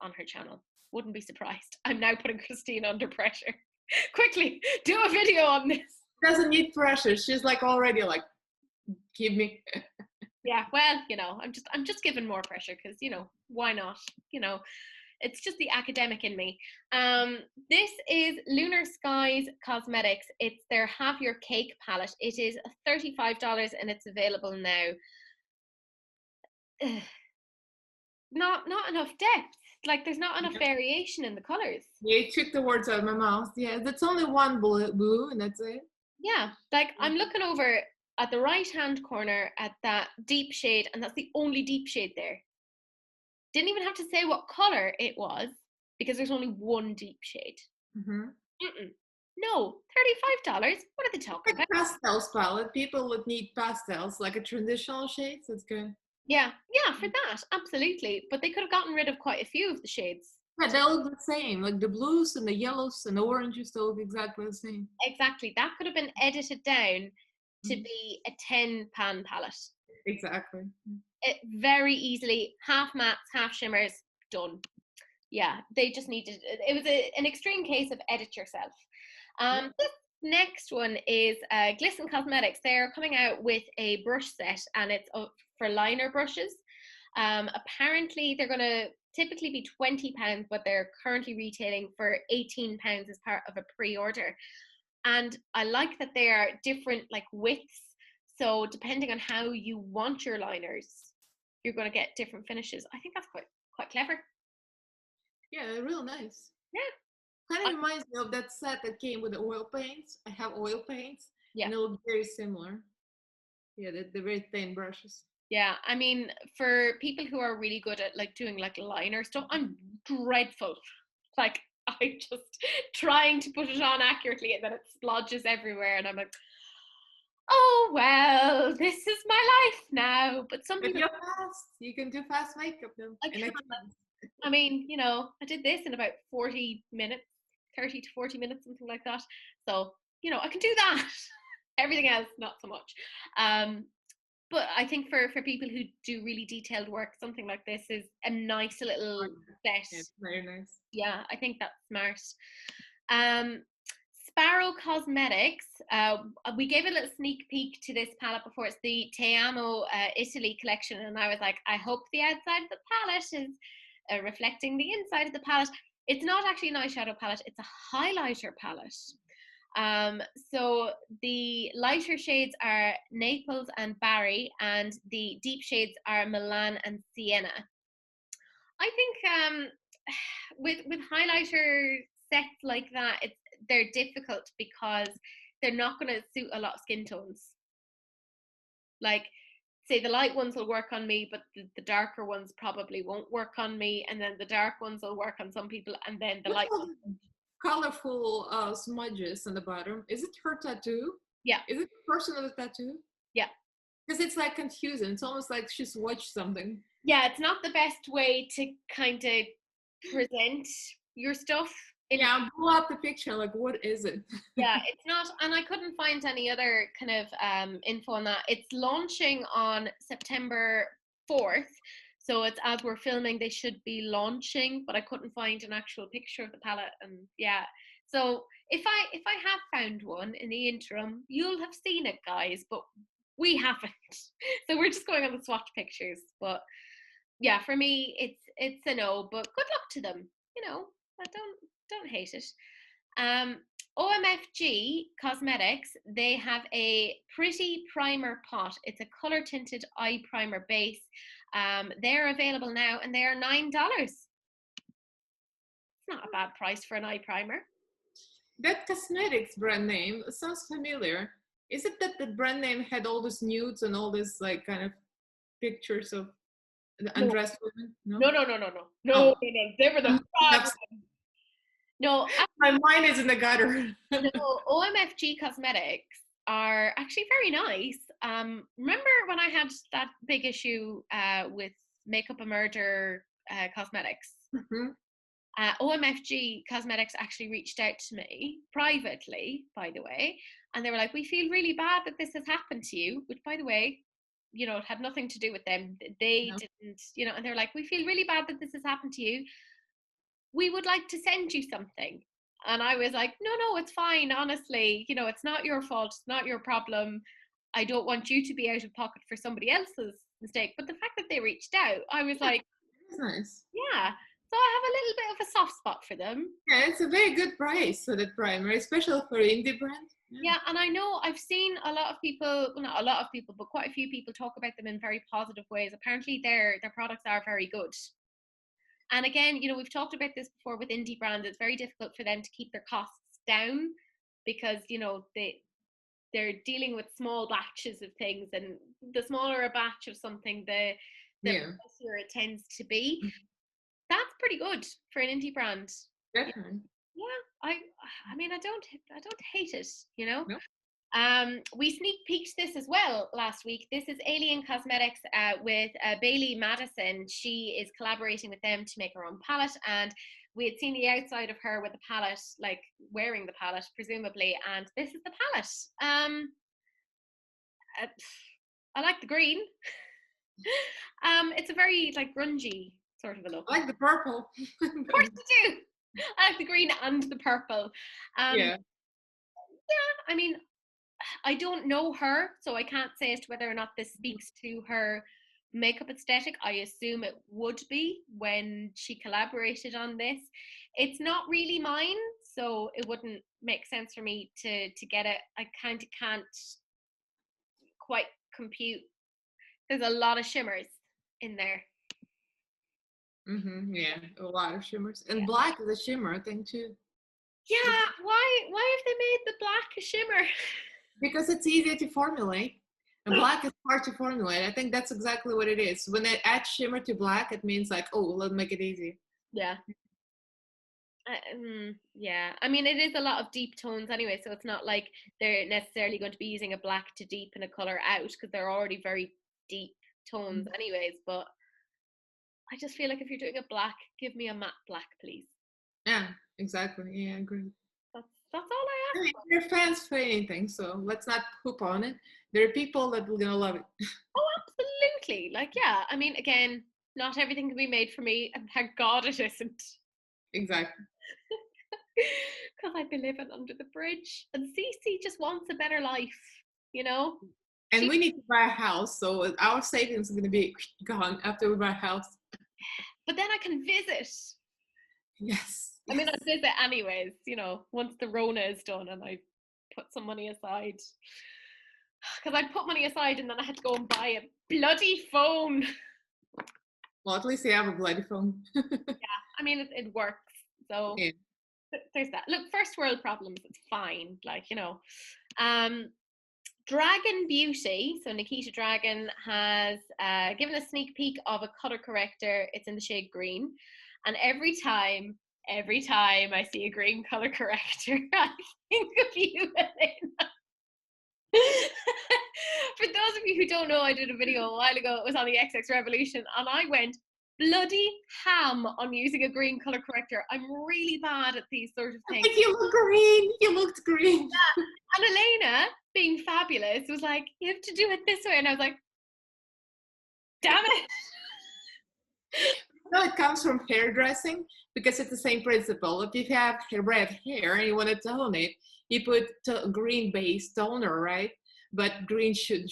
on her channel. Wouldn't be surprised. I'm now putting Christina under pressure. Quickly, do a video on this. Doesn't need pressure. She's like already like, give me. Yeah, well, you know, I'm just giving more pressure, because, you know, why not? You know, it's just the academic in me. This is Lunar Skies Cosmetics. It's their Have Your Cake palette. It is $35 and it's available now. Not enough depth. Like, there's not enough variation in the colors. Yeah, you took the words out of my mouth. Yeah, that's only one blue and that's it. Yeah, like, I'm looking over at the right hand corner at that deep shade, and that's the only deep shade there. Didn't even have to say what color it was, because there's only one deep shade. No, $35. What are they talking about? Pastels palette. People would need pastels, like a traditional shade. So it's good. Yeah, for that, absolutely. But they could have gotten rid of quite a few of the shades. Yeah, they look the same. Like the blues and the yellows and the oranges, they look exactly the same. Exactly. That could have been edited down to be a 10-pan palette. Exactly. It very easily, half mattes, half shimmers, done. Yeah, they just needed, it was an extreme case of edit yourself. This next one is Glisten Cosmetics. They're coming out with a brush set, and it's for liner brushes. Apparently they're going to typically be £20, but they're currently retailing for £18 as part of a pre-order. And I like that they are different like widths. So depending on how you want your liners, you're going to get different finishes. I think that's quite clever. Yeah, they're real nice. Yeah. Kind of reminds me of that set that came with the oil paints. I have oil paints, Yeah. and they look very similar. Yeah, they're very thin brushes. Yeah, I mean, for people who are really good at like doing like liner stuff, I'm dreadful. Like I just trying to put it on accurately and then it splodges everywhere, and I'm like, oh well, this is my life now. But some But people, you're fast. You can do fast makeup though. I And can't. I mean, you know, I did this in about 40 minutes, 30 to 40 minutes, something like that. So, you know, I can do that. Everything else, not so much. But I think for people who do really detailed work, something like this is a nice little set. yeah, it's very nice. Yeah, I think that's smart. Um, Sparrow Cosmetics, we gave a little sneak peek to this palette before. It's the Te Amo Italy collection, and I was like, I hope the outside of the palette is reflecting the inside of the palette. It's not actually an eyeshadow palette, it's a highlighter palette. So the lighter shades are Naples and Barry, and the deep shades are Milan and Sienna. I think with highlighter sets like that, they're difficult because they're not going to suit a lot of skin tones. Like, say the light ones will work on me, but the darker ones probably won't work on me, and then the dark ones will work on some people, and then the What's light all ones. the colorful smudges on the bottom? Is it her tattoo? Yeah, Is it the person of the tattoo? yeah. Because it's like confusing. It's almost like she's watched something. Yeah, it's not the best way to kind of present your stuff. Yeah, I'll pull up the picture. Like, what is it? Yeah, it's not, and I couldn't find any other kind of info on that. It's launching on September 4th, so it's as we're filming, they should be launching, but I couldn't find an actual picture of the palette, and yeah. So if I have found one in the interim, you'll have seen it, guys, but we haven't. So we're just going on the swatch pictures, but yeah, for me, it's a no. But good luck to them. You know, I don't hate it. Um, OMFG Cosmetics, they have a pretty primer pot. It's a color tinted eye primer base. They're available now, and they are $9. It's not a bad price for an eye primer. That cosmetics brand name sounds familiar. Is it that the brand name had all these nudes and all this like kind of pictures of the No, undressed women? No. no, no, no, no, no, no, Oh, no. They were the bad ones. No, my mind is in the gutter. no, OMFG Cosmetics are actually very nice. Remember when I had that big issue with Makeup a Murder Cosmetics? Mhm. OMFG Cosmetics actually reached out to me privately, by the way, and they were like, "We feel really bad that this has happened to you," which, by the way, you know, it had nothing to do with them. They No. didn't, you know, and they were like, "We feel really bad that this has happened to you. We would like to send you something." And I was like, no, it's fine. Honestly, you know, it's not your fault. It's not your problem. I don't want you to be out of pocket for somebody else's mistake. But the fact that they reached out, I was like, That's nice. yeah. So I have a little bit of a soft spot for them. Yeah, it's a very good price for that primer, especially for indie brand. Yeah, and I know I've seen a lot of people, well, not a lot of people, but quite a few people talk about them in very positive ways. Apparently their products are very good. And again, you know, we've talked about this before with indie brands. It's very difficult for them to keep their costs down because, you know, they're dealing with small batches of things, and the smaller a batch of something, the Yeah, pricier it tends to be. That's pretty good for an indie brand. definitely. Yeah, I mean, I don't hate it, you know. No. We sneak peeked this as well last week. This is Alien Cosmetics with Bailey Madison. She is collaborating with them to make her own palette, and we had seen the outside of her with the palette, like wearing the palette, presumably, and this is the palette. Uh, I like the green. It's a very like grungy sort of a look. I like the purple. Of course I do. I like the green and the purple. Yeah. I mean, I don't know her, so I can't say as to whether or not this speaks to her makeup aesthetic. I assume it would be when she collaborated on this. It's not really mine, so it wouldn't make sense for me to get it. I kind of can't quite compute. There's a lot of shimmers in there. Yeah, a lot of shimmers, and Yeah. black is a shimmer thing too. Yeah, why have they made the black a shimmer? Because it's easier to formulate. And black is hard to formulate. I think that's exactly what it is. When they add shimmer to black, it means like, oh, let's make it easy. Yeah. Yeah, I mean, it is a lot of deep tones anyway, so it's not like they're necessarily going to be using a black to deepen a color out because they're already very deep tones anyways. But I just feel like if you're doing a black, give me a matte black, please. Yeah, exactly. Yeah, I agree. That's all I ask. Your fans for anything, so let's not poop on it. There are people that are gonna love it. Oh, absolutely. Like, yeah, I mean, again, not everything can be made for me, and thank God it isn't. Exactly. Because I've been living under the bridge, and Cece just wants a better life, you know? And we need to buy a house, so our savings are gonna be gone after we buy a house. But then I can visit. Yes. I mean, I'd visit anyways, you know, once the Rona is done and I put some money aside. Because I'd put money aside and then I had to go and buy a bloody phone. Well, at least you have a bloody phone. Yeah, I mean, it works. So yeah. There's that. Look, first world problems, it's fine. Like, you know. Dragon Beauty, so Nikita Dragon has given a sneak peek of a color corrector. It's in the shade green. And every time I see a green color corrector, I think of you, Elaina. For those of you who don't know, I did a video a while ago. It was on the XX Revolution, and I went bloody ham on using a green color corrector. I'm really bad at these sort of things. I think you look green. You looked green. Yeah. And Elaina, being fabulous, was like, you have to do it this way. And I was like, damn it. No, it comes from hairdressing because it's the same principle. If you have red hair and you want to tone it, you put green base toner, right? But green should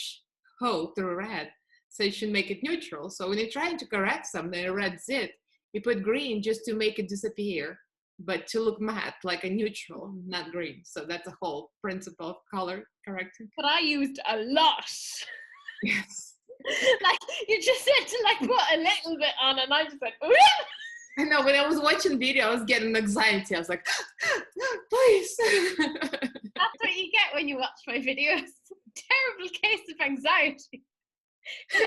show through red. So you should make it neutral. So when you're trying to correct something, a red zit, you put green just to make it disappear, but to look matte, like a neutral, not green. So that's the whole principle of color correcting. But I used a lot. Yes. Like, you just said to like put a little bit on, and I just went, ooh! I know, when I was watching video, I was getting anxiety. I was like, please. That's what you get when you watch my videos. Terrible case of anxiety. I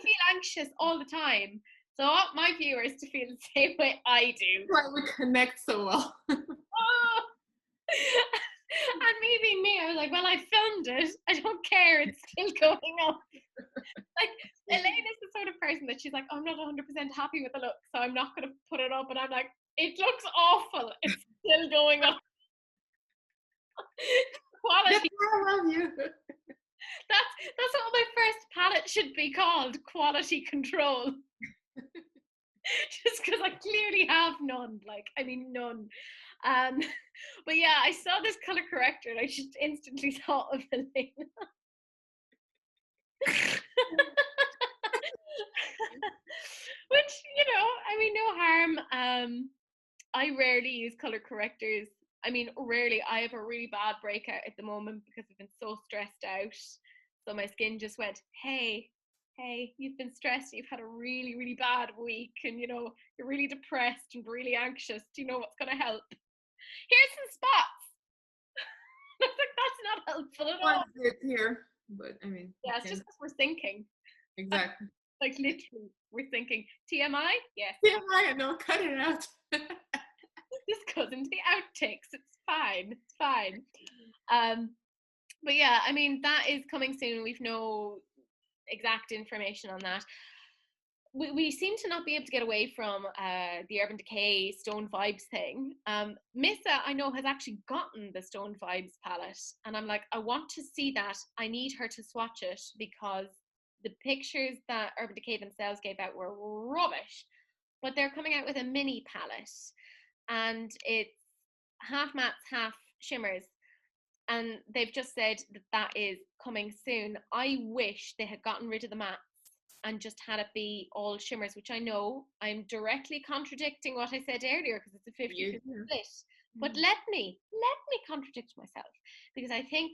feel anxious all the time. So I want my viewers to feel the same way I do. Why we connect so well. Oh. And me being me, I was like, well, I filmed it. I don't care. It's still going up. Like, Elena's the sort of person that she's like, oh, I'm not 100% happy with the look, so I'm not going to put it up. And I'm like, it looks awful. It's still going up. Quality. That's why I love you. That's what my first palette should be called, quality control. Just because I clearly have none. Like, I mean, none. But yeah, I saw this color corrector and I just instantly thought of Elaina. Which, you know, I mean, no harm. I rarely use color correctors. I mean, rarely. I have a really bad breakout at the moment because I've been so stressed out. So my skin just went, hey, you've been stressed. You've had a really, really bad week. And, you know, you're really depressed and really anxious. Do you know what's going to help? Here's some spots. I was like, that's not helpful at all. It's here, but I mean. Yeah, it's just because we're thinking. Exactly. Like, literally, we're thinking. TMI? Yes. TMI, no, cut it out. This goes into the outtakes. It's fine. It's fine. But yeah, I mean, that is coming soon. We've no exact information on that. We seem to not be able to get away from the Urban Decay Stone Vibes thing. Missa, I know, has actually gotten the Stone Vibes palette, and I'm like, I want to see that. I need her to swatch it because the pictures that Urban Decay themselves gave out were rubbish. But they're coming out with a mini palette, and it's half mattes, half shimmers. And they've just said that is coming soon. I wish they had gotten rid of the mattes and just had it be all shimmers, which I know I'm directly contradicting what I said earlier because it's a 50-50 split. But let me contradict myself, because I think,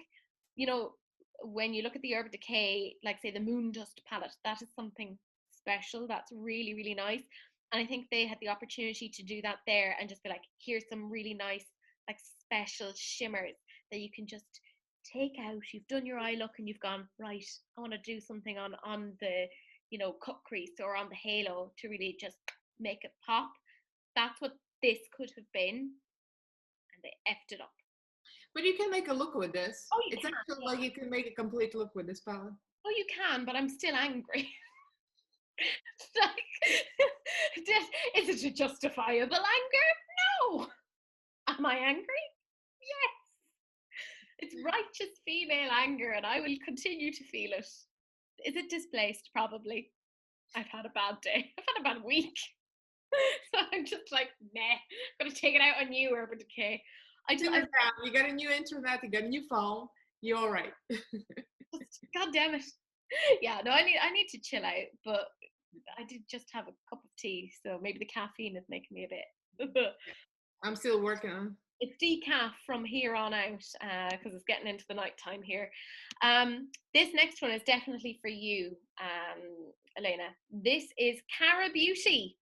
you know, when you look at the Urban Decay, like say the Moon Dust palette, that is something special. That's really, really nice. And I think they had the opportunity to do that there and just be like, here's some really nice, like special shimmers that you can just take out. You've done your eye look and you've gone, right, I want to do something on the, you know, cut crease or on the halo to really just make it pop. That's what this could have been, and they effed it up. But you can make a look with this. Oh, you It's can. actually like you can make a complete look with this palette. Oh, you can, but I'm still angry. Like, is it a justifiable anger? No. Am I angry? Yes. It's righteous female anger, and I will continue to feel it. Is it displaced? Probably. I've had a bad day. I've had a bad week. So I'm just like, nah, I'm gonna take it out on you, Urban Decay. You got a new internet, you got a new phone, you're all right. God damn it. Yeah, no, I need to chill out, but I did just have a cup of tea, so maybe the caffeine is making me a bit. I'm still working on. It's decaf from here on out, because it's getting into the night time here. This next one is definitely for you, Elaina. This is Cara Beauty.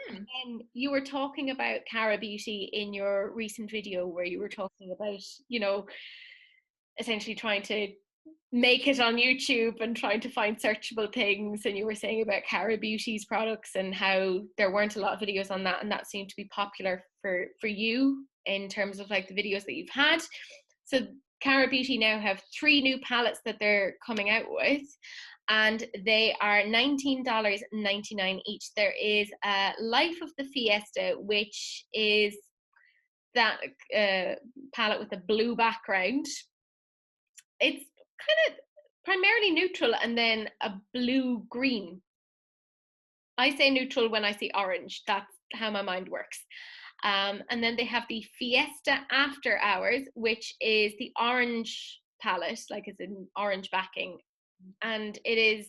And you were talking about Cara Beauty in your recent video where you were talking about, you know, essentially trying to make it on YouTube and trying to find searchable things. And you were saying about Cara Beauty's products and how there weren't a lot of videos on that, and that seemed to be popular for you in terms of like the videos that you've had. So Cara Beauty now have 3 new palettes that they're coming out with, and they are $19.99 each. There is Life of the Fiesta, which is that palette with a blue background. It's kind of primarily neutral and then a blue green. I say neutral when I see orange. That's how my mind works. And then they have the Fiesta After Hours, which is the orange palette, like it's an orange backing. And it is,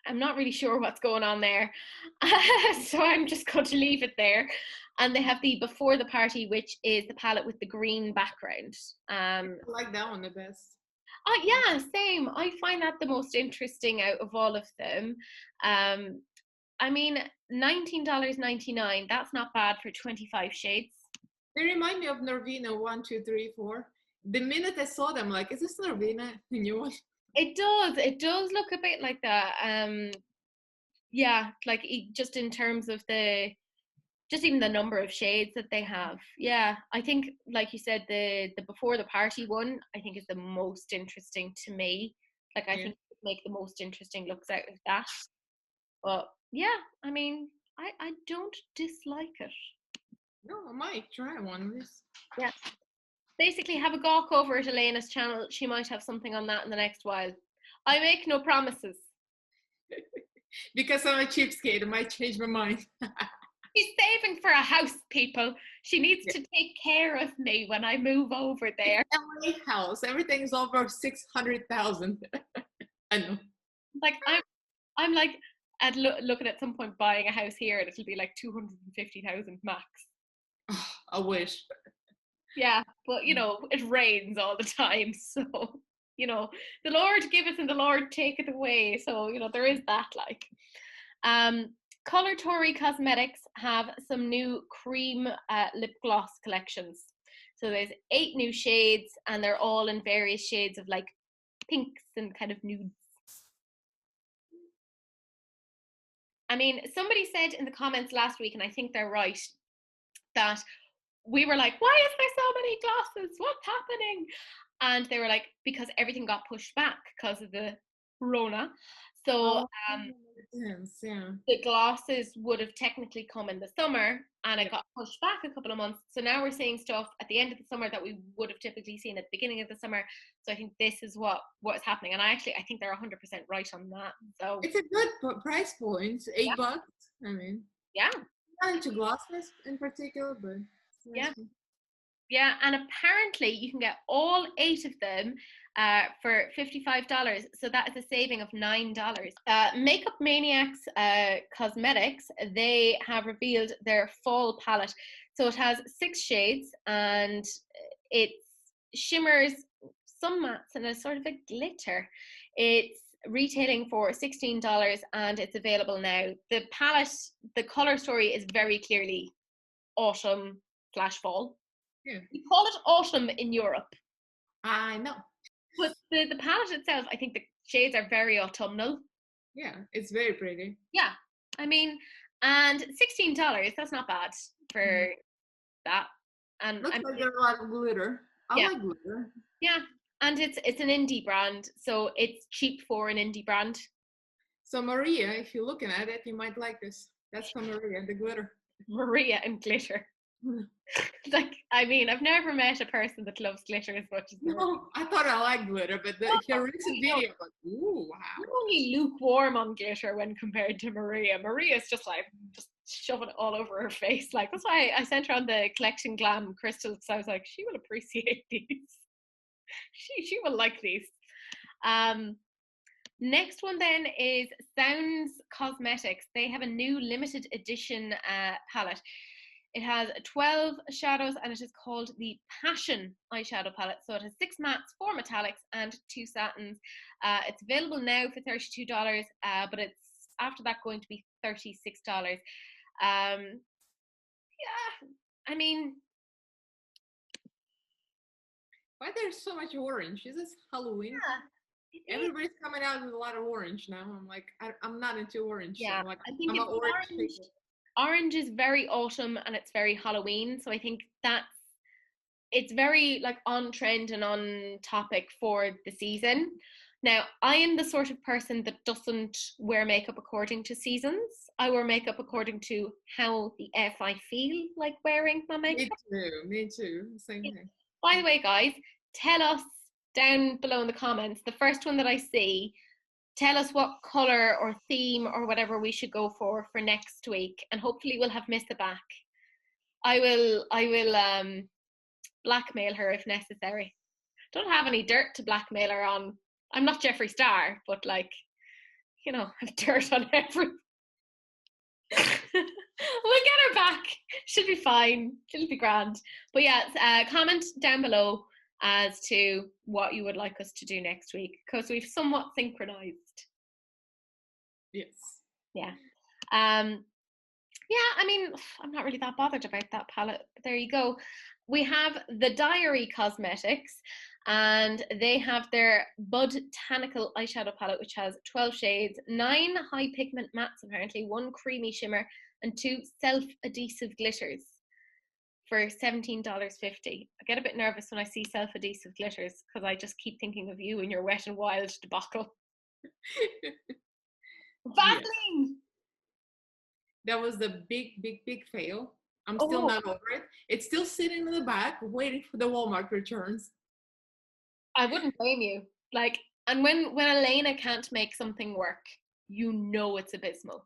I'm not really sure what's going on there. So I'm just going to leave it there. And they have the Before the Party, which is the palette with the green background. I like that one the best. Oh yeah, same. I find that the most interesting out of all of them. I mean, $19.99, that's not bad for 25 shades. They remind me of Norvina 1, 2, 3, 4. The minute I saw them, like, is this Norvina? The new one? It does look a bit like that. Yeah, like just in terms of just even the number of shades that they have. Yeah, I think, like you said, the Before the Party one, I think is the most interesting to me. Like, I think it would make the most interesting looks out of that. But yeah, I mean, I don't dislike it. No, I might try one of these. Yeah. Basically, have a gawk over at Elena's channel. She might have something on that in the next while. I make no promises. Because I'm a cheapskate, I might change my mind. She's saving for a house, people. She needs to take care of me when I move over there. LA house, everything's over 600,000. I know. Like I'm like looking at some point buying a house here, and it'll be like 250,000 max. Oh, I wish. Yeah, but you know, it rains all the time, so you know, the Lord giveth and the Lord taketh away. So you know, there is that. Like, Color Tory Cosmetics have some new cream lip gloss collections. So there's 8 new shades, and they're all in various shades of like pinks and kind of nudes. I mean, somebody said in the comments last week, and I think they're right, that we were like, why is there so many glosses? What's happening? And they were like, because everything got pushed back because of the Rona. So the glosses would have technically come in the summer, and it got pushed back a couple of months. So now we're seeing stuff at the end of the summer that we would have typically seen at the beginning of the summer. So I think this is what is happening, and I think they're 100% right on that. So it's a good price point, $8. I mean, yeah, not into glosses in particular, but yeah. Yeah, and apparently you can get all 8 of them for $55. So that is a saving of $9. Makeup Maniacs Cosmetics, they have revealed their fall palette. So it has 6 shades and it shimmers, some mattes, and a sort of a glitter. It's retailing for $16 and it's available now. The palette, the color story is very clearly autumn slash fall. Yeah. We call it autumn in Europe. I know. But the palette itself, I think the shades are very autumnal. Yeah, it's very pretty. Yeah. I mean, and $16, that's not bad for that. And Looks like there's a lot of glitter. I yeah. like glitter. Yeah. And it's an indie brand, so it's cheap for an indie brand. So Maria, if you're looking at it, you might like this. That's from Maria, the glitter. Maria and glitter. Like, I mean, I've never met a person that loves glitter as much as Maria. No, I thought I liked glitter, but her recent video, like, ooh, wow. I'm only lukewarm on glitter when compared to Maria. Maria's just like, just shoving it all over her face. Like, that's why I sent her on the collection Glam crystals, because I was like, she will appreciate these. She will like these. Next one then is Sounds Cosmetics. They have a new limited edition palette. It has 12 shadows and it is called the Passion eyeshadow palette. So it has 6 mattes, 4 metallics, and 2 satins. It's available now for $32, but it's after that going to be $36. Yeah, I mean, why there's so much orange? Is this Halloween? Yeah, everybody's coming out with a lot of orange now. I'm like, I'm not into orange. Yeah, so like, I think I'm it's orange. Orange is very autumn and it's very Halloween. So I think it's very like on trend and on topic for the season. Now, I am the sort of person that doesn't wear makeup according to seasons. I wear makeup according to how the F I feel like wearing my makeup. Me too. Same thing. By the way, guys, tell us down below in the comments, the first one that I see, tell us what color or theme or whatever we should go for next week, and hopefully we'll have Missa back. I will blackmail her if necessary. Don't have any dirt to blackmail her on. I'm not Jeffree Star, but like, you know, I have dirt on everyone. We'll get her back. She'll be fine. She'll be grand. But yeah, comment down below as to what you would like us to do next week, because we've somewhat synchronized. Yes. Yeah. Yeah, I mean, I'm not really that bothered about that palette, but there you go. We have the Diary Cosmetics, and they have their Botanical eyeshadow palette, which has 12 shades, 9 high pigment mattes apparently, 1 creamy shimmer, and 2 self-adhesive glitters for $17.50. I get a bit nervous when I see self-adhesive glitters because I just keep thinking of you and your Wet n Wild debacle. Vaseline! That was the big fail. I'm still not over it. It's still sitting in the back waiting for the Walmart returns. I wouldn't blame you. Like, and when Elaina can't make something work, you know it's abysmal.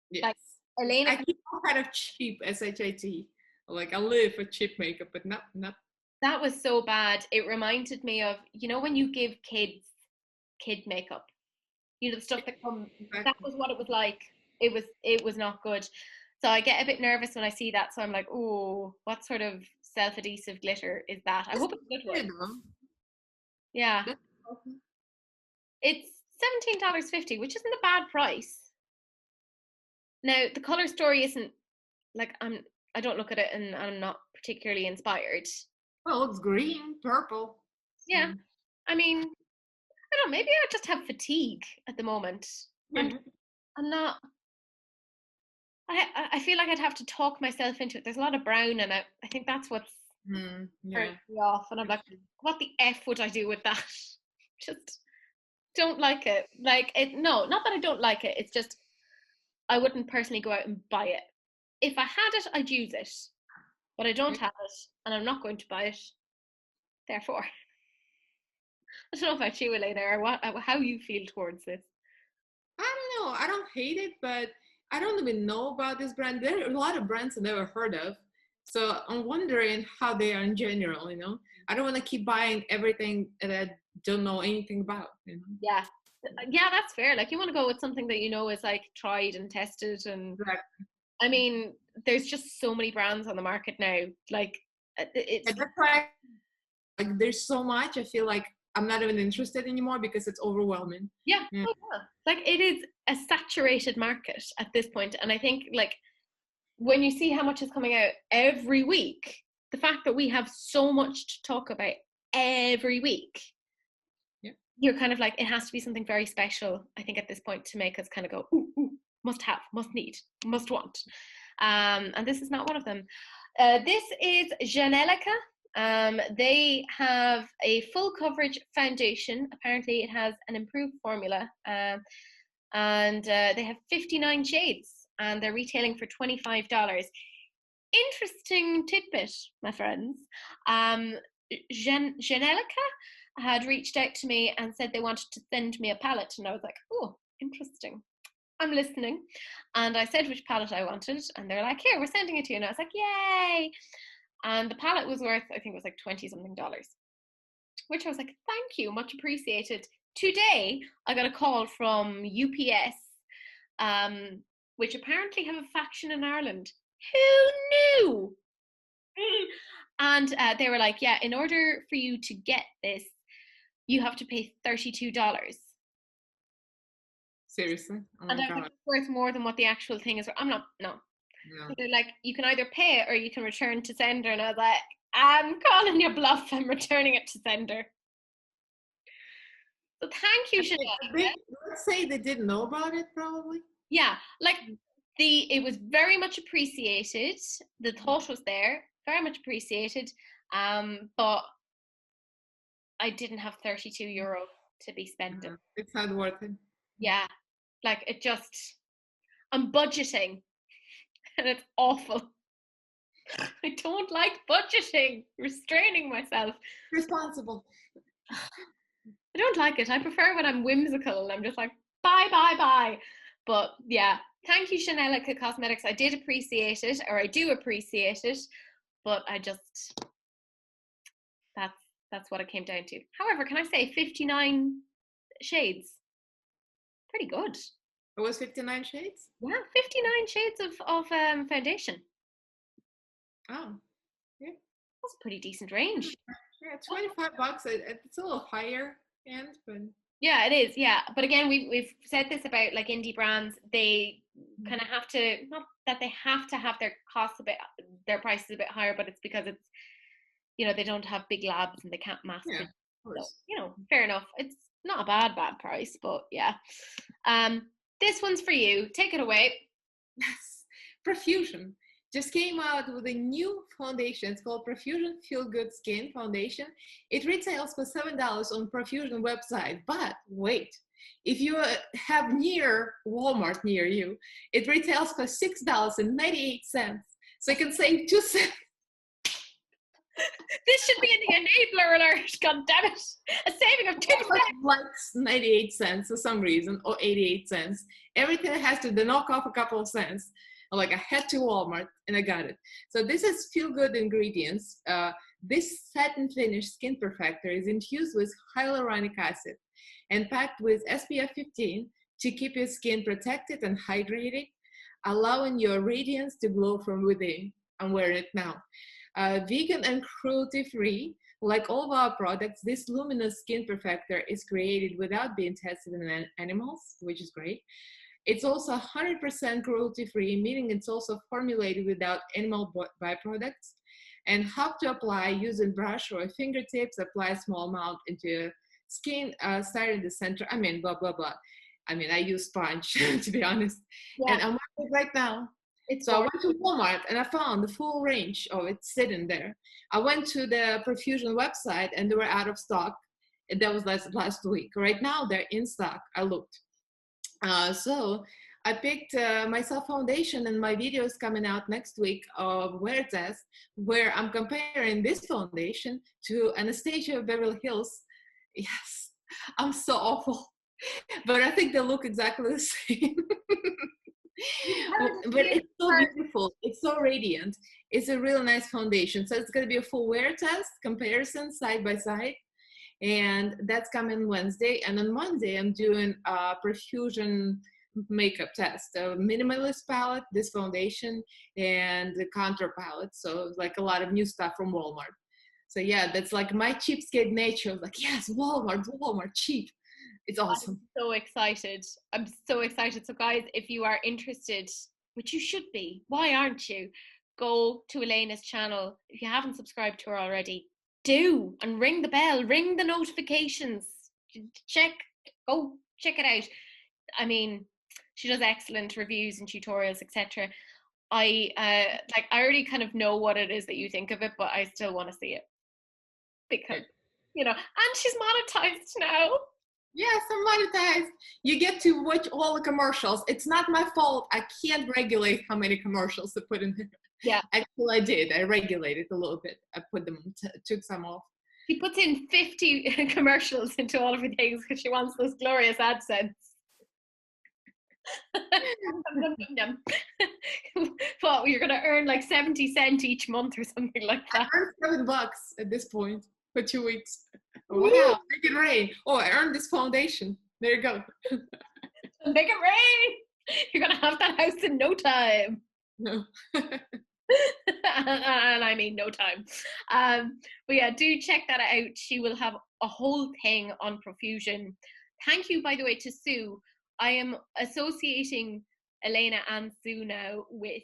Yes. Like, Elaina, I keep kind of cheap SHIT. Like, I live for cheap makeup, but not. That was so bad. It reminded me of, you know, when you give kids kid makeup, you know, the stuff that comes. Exactly. That was what it was like. It was not good. So I get a bit nervous when I see that. So I'm like, oh, what sort of self-adhesive glitter is that? I hope it's good one. Yeah. It's $17.50, which isn't a bad price. Now, the color story isn't like I don't look at it and I'm not particularly inspired. Well, it looks green, purple. Yeah. I mean, I don't know, maybe I just have fatigue at the moment. I'm not. I feel like I'd have to talk myself into it. There's a lot of brown in it. I think that's what's turning me off. And I'm like, what the F would I do with that? Just don't like it. Like it. No, not that I don't like it. It's just I wouldn't personally go out and buy it. If I had it, I'd use it. But I don't have it, and I'm not going to buy it. Therefore, I don't know about you, Elaina, or how you feel towards this. I don't know. I don't hate it, but I don't even know about this brand. There are a lot of brands I never heard of. So I'm wondering how they are in general, you know. I don't want to keep buying everything that I don't know anything about, you know. Yeah. Yeah, that's fair. Like you want to go with something that you know is like tried and tested. And Exactly. I mean, there's just so many brands on the market now. Like it's And that's why, like, there's so much. I feel like I'm not even interested anymore because it's overwhelming. yeah, Yeah. oh, yeah. Like it is a saturated market at this point. And I think like when you see how much is coming out every week, the fact that we have so much to talk about every week, Yeah. you're kind of like, it has to be something very special, I think, at this point to make us kind of go, ooh, ooh, must have, must need, must want. And this is not one of them. This is Janelica. They have a full coverage foundation. Apparently, it has an improved formula. And they have 59 shades and they're retailing for $25. Interesting tidbit, my friends. Janelica had reached out to me and said they wanted to send me a palette, and I was like, oh, interesting. I'm listening. And I said which palette I wanted, and they're like, here, we're sending it to you. And I was like, yay. And the palette was worth, I think it was like 20 something dollars, which I was like, thank you, much appreciated. Today, I got a call from UPS, which apparently have a faction in Ireland. Who knew? And they were like, yeah, in order for you to get this, you have to pay $32. Seriously? Oh And my I was like, God. it's worth more than what the actual thing is. I'm not, no. No. They're like, you can either pay it or you can return to sender. And I was like, I'm calling you bluff. I'm returning it to sender. So thank you, Chanel. Let's say they didn't know about it, probably. Yeah, like it was very much appreciated. The thought was there, very much appreciated. But I didn't have €32 to be spending. It's not worth it. Yeah, like it just, I'm budgeting and it's awful. I don't like budgeting, restraining myself. Responsible. I don't like it. I prefer when I'm whimsical and I'm just like, bye, bye, bye. But yeah, thank you, Chanelica Cosmetics. I did appreciate it, or I do appreciate it, but I just, that's what it came down to. However, can I say 59 shades? Pretty good. It was 59 shades? Yeah, 59 shades of foundation. Oh, yeah. That's a pretty decent range. Yeah, $25. It's a little higher end, but Yeah, it is. Yeah, but again, we've said this about like indie brands. They kind of have to, not that they have to have their costs a bit, their prices a bit higher, but it's because it's, they don't have big labs and they can't mass yeah, produce. of course. So, fair enough. It's not a bad price, but yeah. This one's for you. Take it away. Yes, Profusion just came out with a new foundation. It's called Profusion Feel Good Skin Foundation. It retails for $7 on Profusion website, but wait, if you have near Walmart near you, it retails for $6.98. So you can save 2 cents. This should be in the enabler alert. God damn it! A saving of 2 cents. Like 98 cents for some reason, or 88 cents. Everything has to knock off a couple of cents. Like I head to Walmart and I got it. So this is feel good ingredients. This satin finish skin perfector is infused with hyaluronic acid and packed with SPF 15 to keep your skin protected and hydrated, allowing your radiance to glow from within. I'm wearing it now. Vegan and cruelty-free. Like all of our products, this luminous skin perfector is created without being tested in animals, which is great. It's also 100% cruelty-free, meaning it's also formulated without animal byproducts. And how to apply: using brush or fingertips, apply a small amount into your skin, start in the center. I mean, blah, blah, blah. I mean, I use sponge, to be honest. Yeah. And I'm wearing it right now. So I went to Walmart and I found the full range of it sitting there. I went to the Profusion website and they were out of stock. And that was last week. Right now they're in stock. I looked. So I picked myself foundation, and my video is coming out next week of wear test, where I'm comparing this foundation to Anastasia of Beverly Hills. Yes, I'm so awful, but I think they look exactly the same. But it's so beautiful. It's so radiant. It's a real nice foundation. So it's going to be a full wear test comparison side by side. And that's coming Wednesday. And on Monday, I'm doing a perfusion makeup test, a minimalist palette, this foundation, and the contour palette. So like a lot of new stuff from Walmart. So yeah, that's like my cheapskate nature. Like, yes, Walmart, cheap. It's awesome. I'm so excited. I'm so excited. So guys, if you are interested, which you should be, why aren't you? Go to Elaina's channel. If you haven't subscribed to her already, do, and ring the bell, ring the notifications. Go check it out. I mean, she does excellent reviews and tutorials, etc. I already kind of know what it is that you think of it, but I still want to see it because and she's monetized now. Yes, I'm monetized. You get to watch all the commercials. It's not my fault. I can't regulate how many commercials to put in there. Yeah. Actually, I did. I regulated a little bit. I put them, took some off. She puts in 50 commercials into all of her things because she wants those glorious AdSense. What, you're going to earn like 70 cents each month or something like that? I earned $7 at this point for 2 weeks. Wow, make it rain. Oh, I earned this foundation. There you go. Make it rain. You're going to have that house in no time. No. And I mean no time. But yeah, do check that out. She will have a whole thing on profusion. Thank you, by the way, to Sue. I am associating Elaina and Sue now with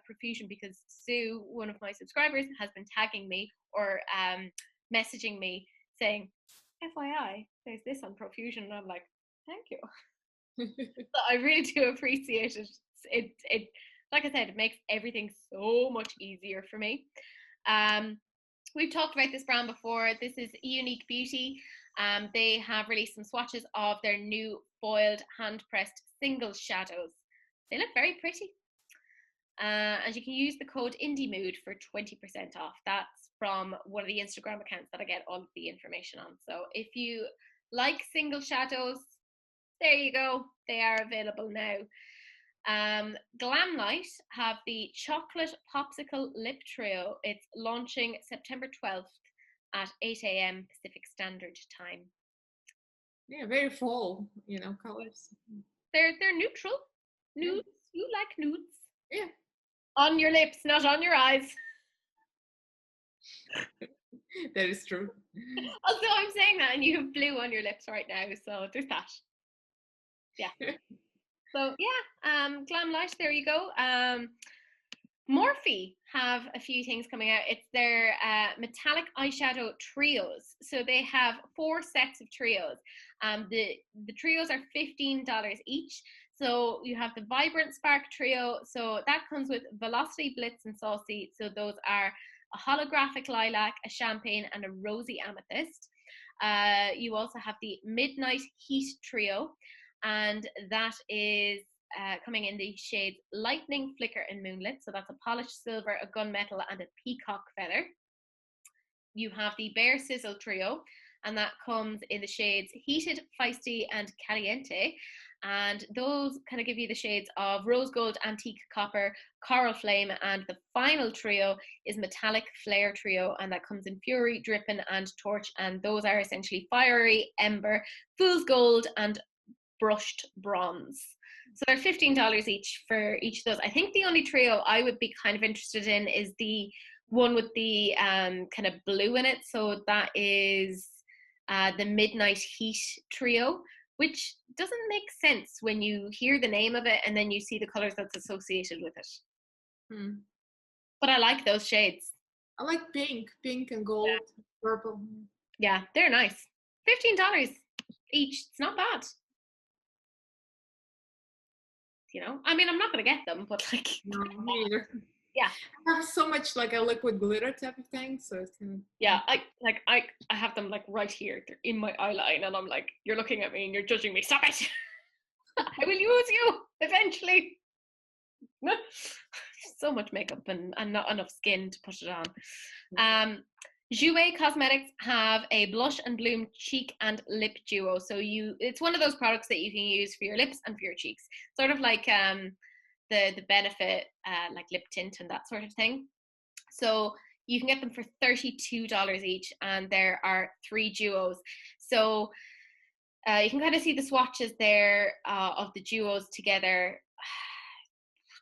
profusion because Sue, one of my subscribers, has been tagging me or messaging me saying, FYI, there's this on profusion, and I'm like, thank you. So I really do appreciate it. It like I said, it makes everything so much easier for me. We've talked about this brand before. This is Unique Beauty. They have released some swatches of their new foiled hand-pressed single shadows. They look very pretty. And you can use the code IndieMood for 20% off. That's from one of the Instagram accounts that I get all of the information on. So if you like single shadows, there you go. They are available now. Glam have the chocolate popsicle lip trio. It's launching September 12th at 8 a.m. Pacific Standard Time. Yeah, very fall, colors. They're neutral. Nudes. Yeah. You like nudes. Yeah. On your lips, not on your eyes. That is true. Also, I'm saying that and you have blue on your lips right now, so there's that. Yeah. So yeah, Glam Light, there you go. Morphe have a few things coming out. It's their metallic eyeshadow trios. So they have 4 sets of trios. The trios are $15 each. So you have the Vibrant Spark trio. So that comes with Velocity, Blitz, and Saucy. So those are a holographic lilac, a champagne, and a rosy amethyst. You also have the Midnight Heat trio. And that is coming in the shades Lightning, Flicker, and Moonlit. So that's a polished silver, a gunmetal, and a peacock feather. You have the Bare Sizzle trio, and that comes in the shades Heated, Feisty, and Caliente. And those kind of give you the shades of Rose Gold, Antique Copper, Coral Flame, and the final trio is Metallic Flare trio, and that comes in Fury, Drippin', and Torch. And those are essentially Fiery, Ember, Fool's Gold, and Brushed Bronze. So they're $15 each for each of those. I think the only trio I would be kind of interested in is the one with the kind of blue in it. So that is the Midnight Heat trio, which doesn't make sense when you hear the name of it and then you see the colors that's associated with it. But I like those shades. I like pink and gold, purple. Yeah, they're nice. $15 each. It's not bad. I mean, I'm not going to get them, but like, no, me either. Yeah, I have so much like a liquid glitter type of thing, so it's kind of, yeah. I have them like right here. They're in my eyeline, and I'm like, you're looking at me and you're judging me. Stop it! I will use you eventually. So much makeup and not enough skin to put it on. Jouer Cosmetics have a blush and bloom cheek and lip duo. So it's one of those products that you can use for your lips and for your cheeks. Sort of like the benefit, like lip tint and that sort of thing. So you can get them for $32 each, and there are 3 duos. So you can kind of see the swatches there of the duos together.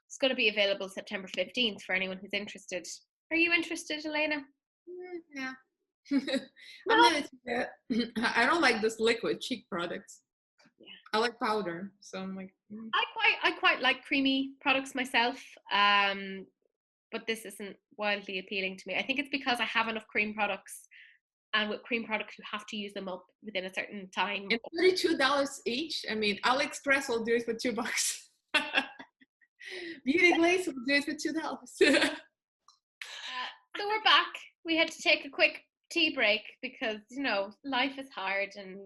It's going to be available September 15th for anyone who's interested. Are you interested, Elaina? Yeah. No. I'm not into that. I don't like this liquid cheek products. Yeah. I like powder, so I'm like. I quite like creamy products myself, but this isn't wildly appealing to me. I think it's because I have enough cream products, and with cream products you have to use them up within a certain time. And $32 each. I mean, AliExpress will do it for $2. Beauty Glaze will do it for $2. So we're back. We had to take a quick tea break because, you know, life is hard and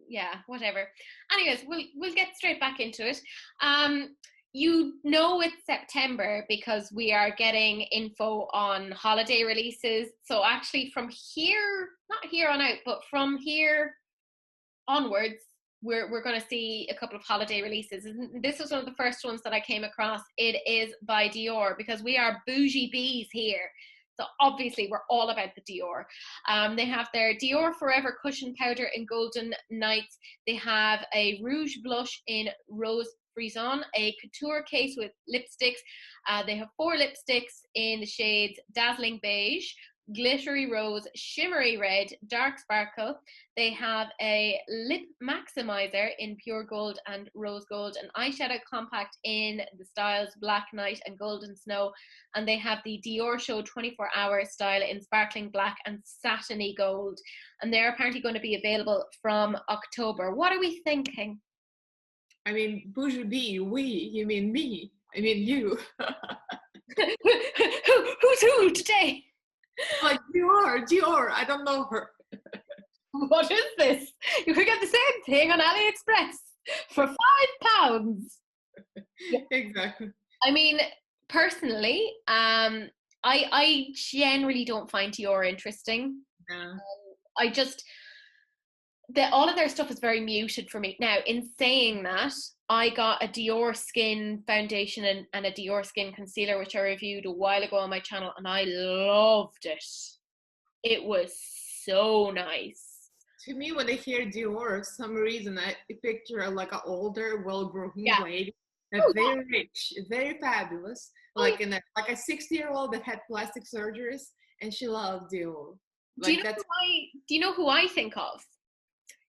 yeah, whatever. Anyways, we'll get straight back into it. You know it's September because we are getting info on holiday releases. So actually from here, not here on out, but from here onwards, we're going to see a couple of holiday releases. And this was one of the first ones that I came across. It is by Dior, because we are bougie bees here. So obviously we're all about the Dior. They have their Dior Forever Cushion Powder in Golden Nights. They have a Rouge Blush in Rose Frison, a couture case with lipsticks. They have 4 lipsticks in the shades Dazzling Beige, Glittery Rose, Shimmery Red, Dark Sparkle. They have a lip maximizer in Pure Gold and Rose Gold, an eyeshadow compact in the styles Black Night and Golden Snow, and they have the Dior Show 24-hour style in Sparkling Black and Satiny Gold, and they're apparently going to be available from October. What are we thinking? I mean, bougie bee, we, you mean me, I mean you. Who's who today? Like Dior, I don't know her. What is this? You could get the same thing on AliExpress for £5. Exactly. I mean, personally, I generally don't find Dior interesting. Yeah. I just, all of their stuff is very muted for me. Now, in saying that, I got a Dior Skin foundation and a Dior Skin concealer, which I reviewed a while ago on my channel, and I loved it. It was so nice. To me, when I hear Dior, for some reason, I picture like an older, well-grown lady, very rich, very fabulous, like a 60-year-old that had plastic surgeries, and she loved Dior. Do you know who I think of?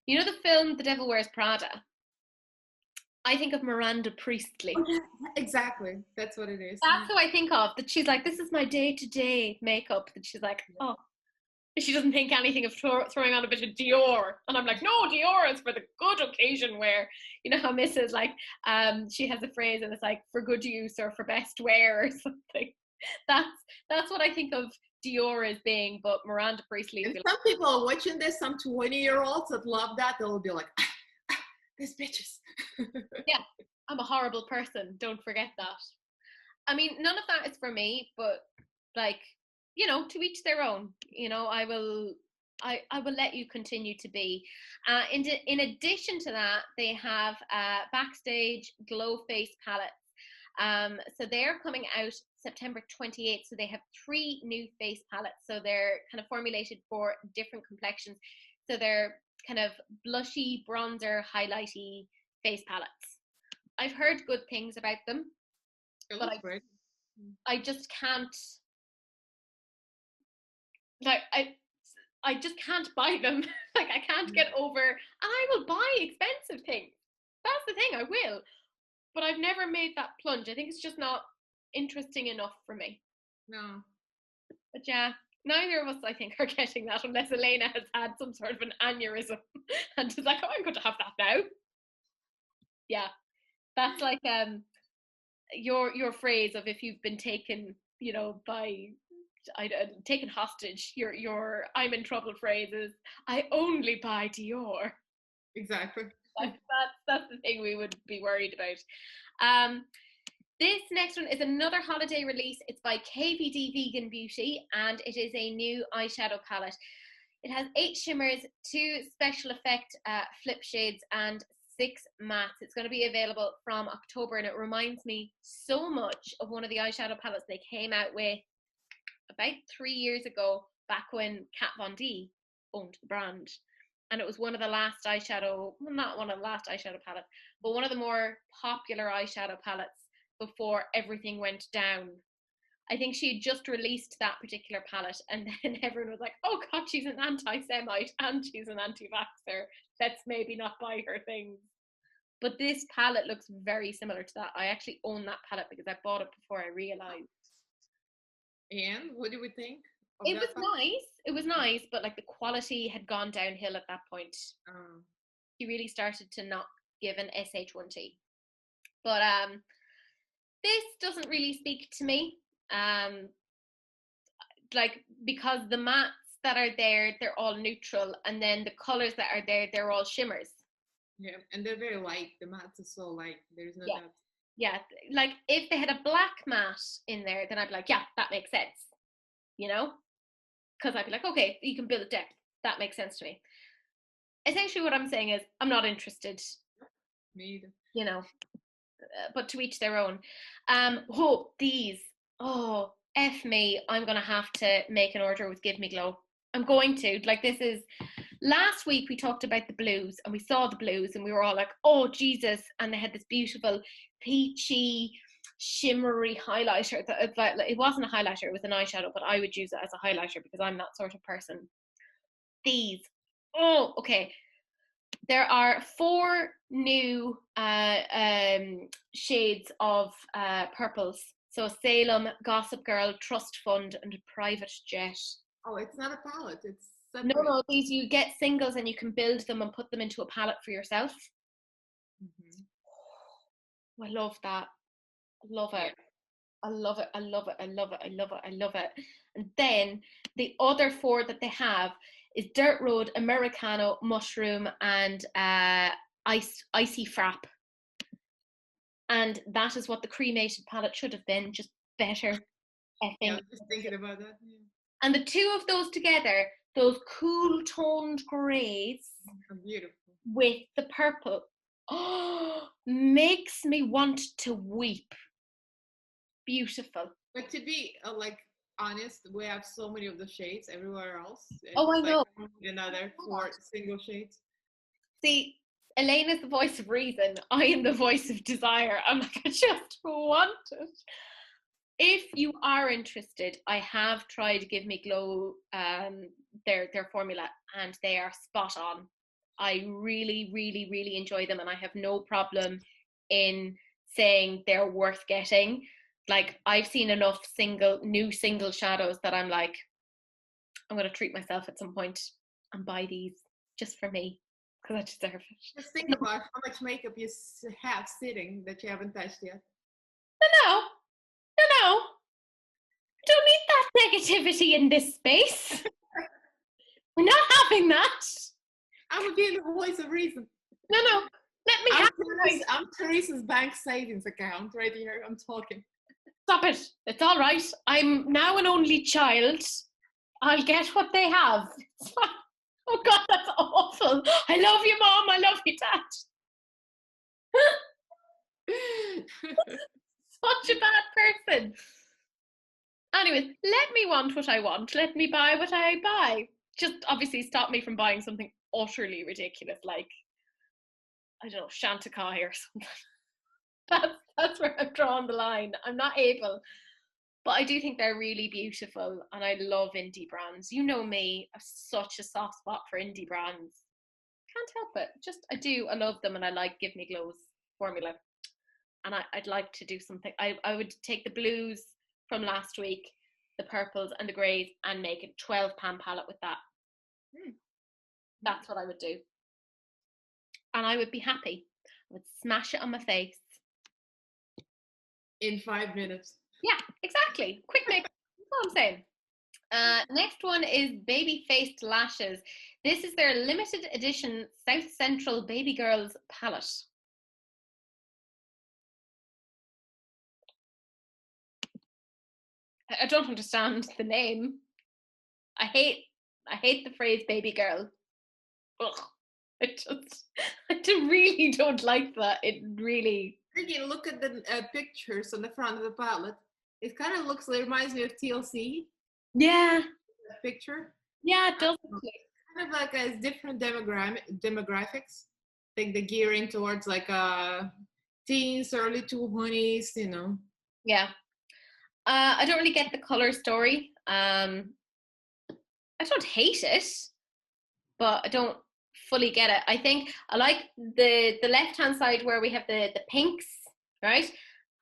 You know the film The Devil Wears Prada? I think of Miranda Priestley. Oh, yeah, exactly. That's what it is. That's who I think of. That she's like, this is my day-to-day makeup. That she's like, oh. She doesn't think anything of throwing on a bit of Dior. And I'm like, no, Dior is for the good occasion wear. You know how Mrs. like, she has a phrase and it's like, for good use or for best wear or something. That's what I think of Dior as being, but Miranda Priestley. And some people are watching this, some 20-year-olds that love that, they'll be like, these bitches. Yeah, I'm a horrible person. Don't forget that. I mean, none of that is for me, but like, you know, to each their own. You know, I will let you continue to be. In addition to that, they have Backstage Glow Face palettes. So they're coming out September 28th. So they have 3 new face palettes. So they're kind of formulated for different complexions. So they're kind of blushy, bronzer, highlighty face palettes. I've heard good things about them, but I just can't. Like I just can't buy them. Like I can't get over, and I will buy expensive things. That's the thing, I will. But I've never made that plunge. I think it's just not interesting enough for me. No. But yeah, neither of us, I think, are getting that unless Elaina has had some sort of an aneurysm and is like, oh, I'm going to have that now. Yeah, that's like your phrase of if you've been taken, you know, by taken hostage. Your I'm in trouble phrases. I only buy Dior. Exactly. That's the thing we would be worried about. This next one is another holiday release. It's by KVD Vegan Beauty, and it is a new eyeshadow palette. It has 8 shimmers, 2 special effect flip shades, and 6 mattes. It's going to be available from October, and it reminds me so much of one of the eyeshadow palettes they came out with about 3 years ago, back when Kat Von D owned the brand. And it was one of the last eyeshadow, well, not one of the last eyeshadow palettes, but one of the more popular eyeshadow palettes before everything went down. I think she had just released that particular palette, and then everyone was like, oh God, she's an anti-Semite and she's an anti-vaxxer. Let's maybe not buy her things. But this palette looks very similar to that. I actually own that palette because I bought it before I realised. And what do we think? It was nice. It was nice, but like the quality had gone downhill at that point. He really started to not give an SH1T. But this doesn't really speak to me. Like, because the mattes that are there, they're all neutral, and then the colors that are there, they're all shimmers. Yeah, and they're very light. The mattes are so light. There's no doubt. Yeah, like if they had a black matte in there, then I'd be like, yeah, that makes sense. You know? Because I'd be like, okay, you can build depth. That makes sense to me. Essentially what I'm saying is, I'm not interested. Me either. You know, but to each their own. These. Oh, F me. I'm going to have to make an order with Give Me Glow. I'm going to. Like, this is... Last week we talked about the blues, and we saw the blues, and we were all like, oh, Jesus. And they had this beautiful peachy, shimmery highlighter. It wasn't a highlighter, it was an eyeshadow, but I would use it as a highlighter because I'm that sort of person. These. Oh, okay. There are 4 new shades of purples. So Salem, Gossip Girl, Trust Fund, and Private Jet. Oh, it's not a palette. It's separate. No, these you get singles and you can build them and put them into a palette for yourself. I love that. I love it. I love it. I love it. I love it. I love it. I love it. And then the other 4 that they have is Dirt Road, Americano, Mushroom, and Icy Frap. And that is what the cremated palette should have been, just better. Yeah, I was just thinking about that. Yeah. And the 2 of those together, those cool toned greys, beautiful, with the purple, makes me want to weep. Beautiful. But to be like honest, we have so many of the shades everywhere else. I know. Another 4 single shades. See, Elaina is the voice of reason. I am the voice of desire. I'm like, I just want it. If you are interested, I have tried Give Me Glow, their formula, and they are spot on. I really, really, really enjoy them, and I have no problem in saying they're worth getting. Like, I've seen enough new single shadows that I'm like, I'm going to treat myself at some point and buy these just for me, because I deserve it. Just think about how much makeup you have sitting that you haven't touched yet. No. I don't need that negativity in this space. We're not having that. I'm being the voice of reason. No. Let me have it. I'm Teresa's bank savings account right here. I'm talking. Stop it. It's all right. I'm now an only child. I'll get what they have. It's fine. Oh God, that's awful. I love you, Mom. I love you, Dad. Such a bad person. Anyways, let me want what I want. Let me buy what I buy. Just obviously stop me from buying something utterly ridiculous, like, I don't know, Chantecaille or something. That's where I've drawn the line. I'm not able. But I do think they're really beautiful, and I love indie brands. You know me, I have such a soft spot for indie brands. Can't help it. Just, I do. I love them, and I like Give Me Glow's formula. And I'd like to do something. I would take the blues from last week, the purples and the greys, and make a 12-pan palette with that. That's what I would do. And I would be happy. I would smash it on my face. In 5 minutes. Yeah, exactly. Quick makeup. That's what I'm saying. Next one is Baby Faced Lashes. This is their limited edition South Central Baby Girls palette. I don't understand the name. I hate the phrase baby girl. Ugh. I really don't like that. It really. Again, look at the pictures on the front of the palette. It kind of looks, it reminds me of TLC, Yeah. that picture. Yeah, it does. Kind of like as different demographics. Like the gearing towards like teens, early 20s, you know. Yeah. I don't really get the color story. I don't hate it, but I don't fully get it. I think I like the left hand side where we have the pinks, right?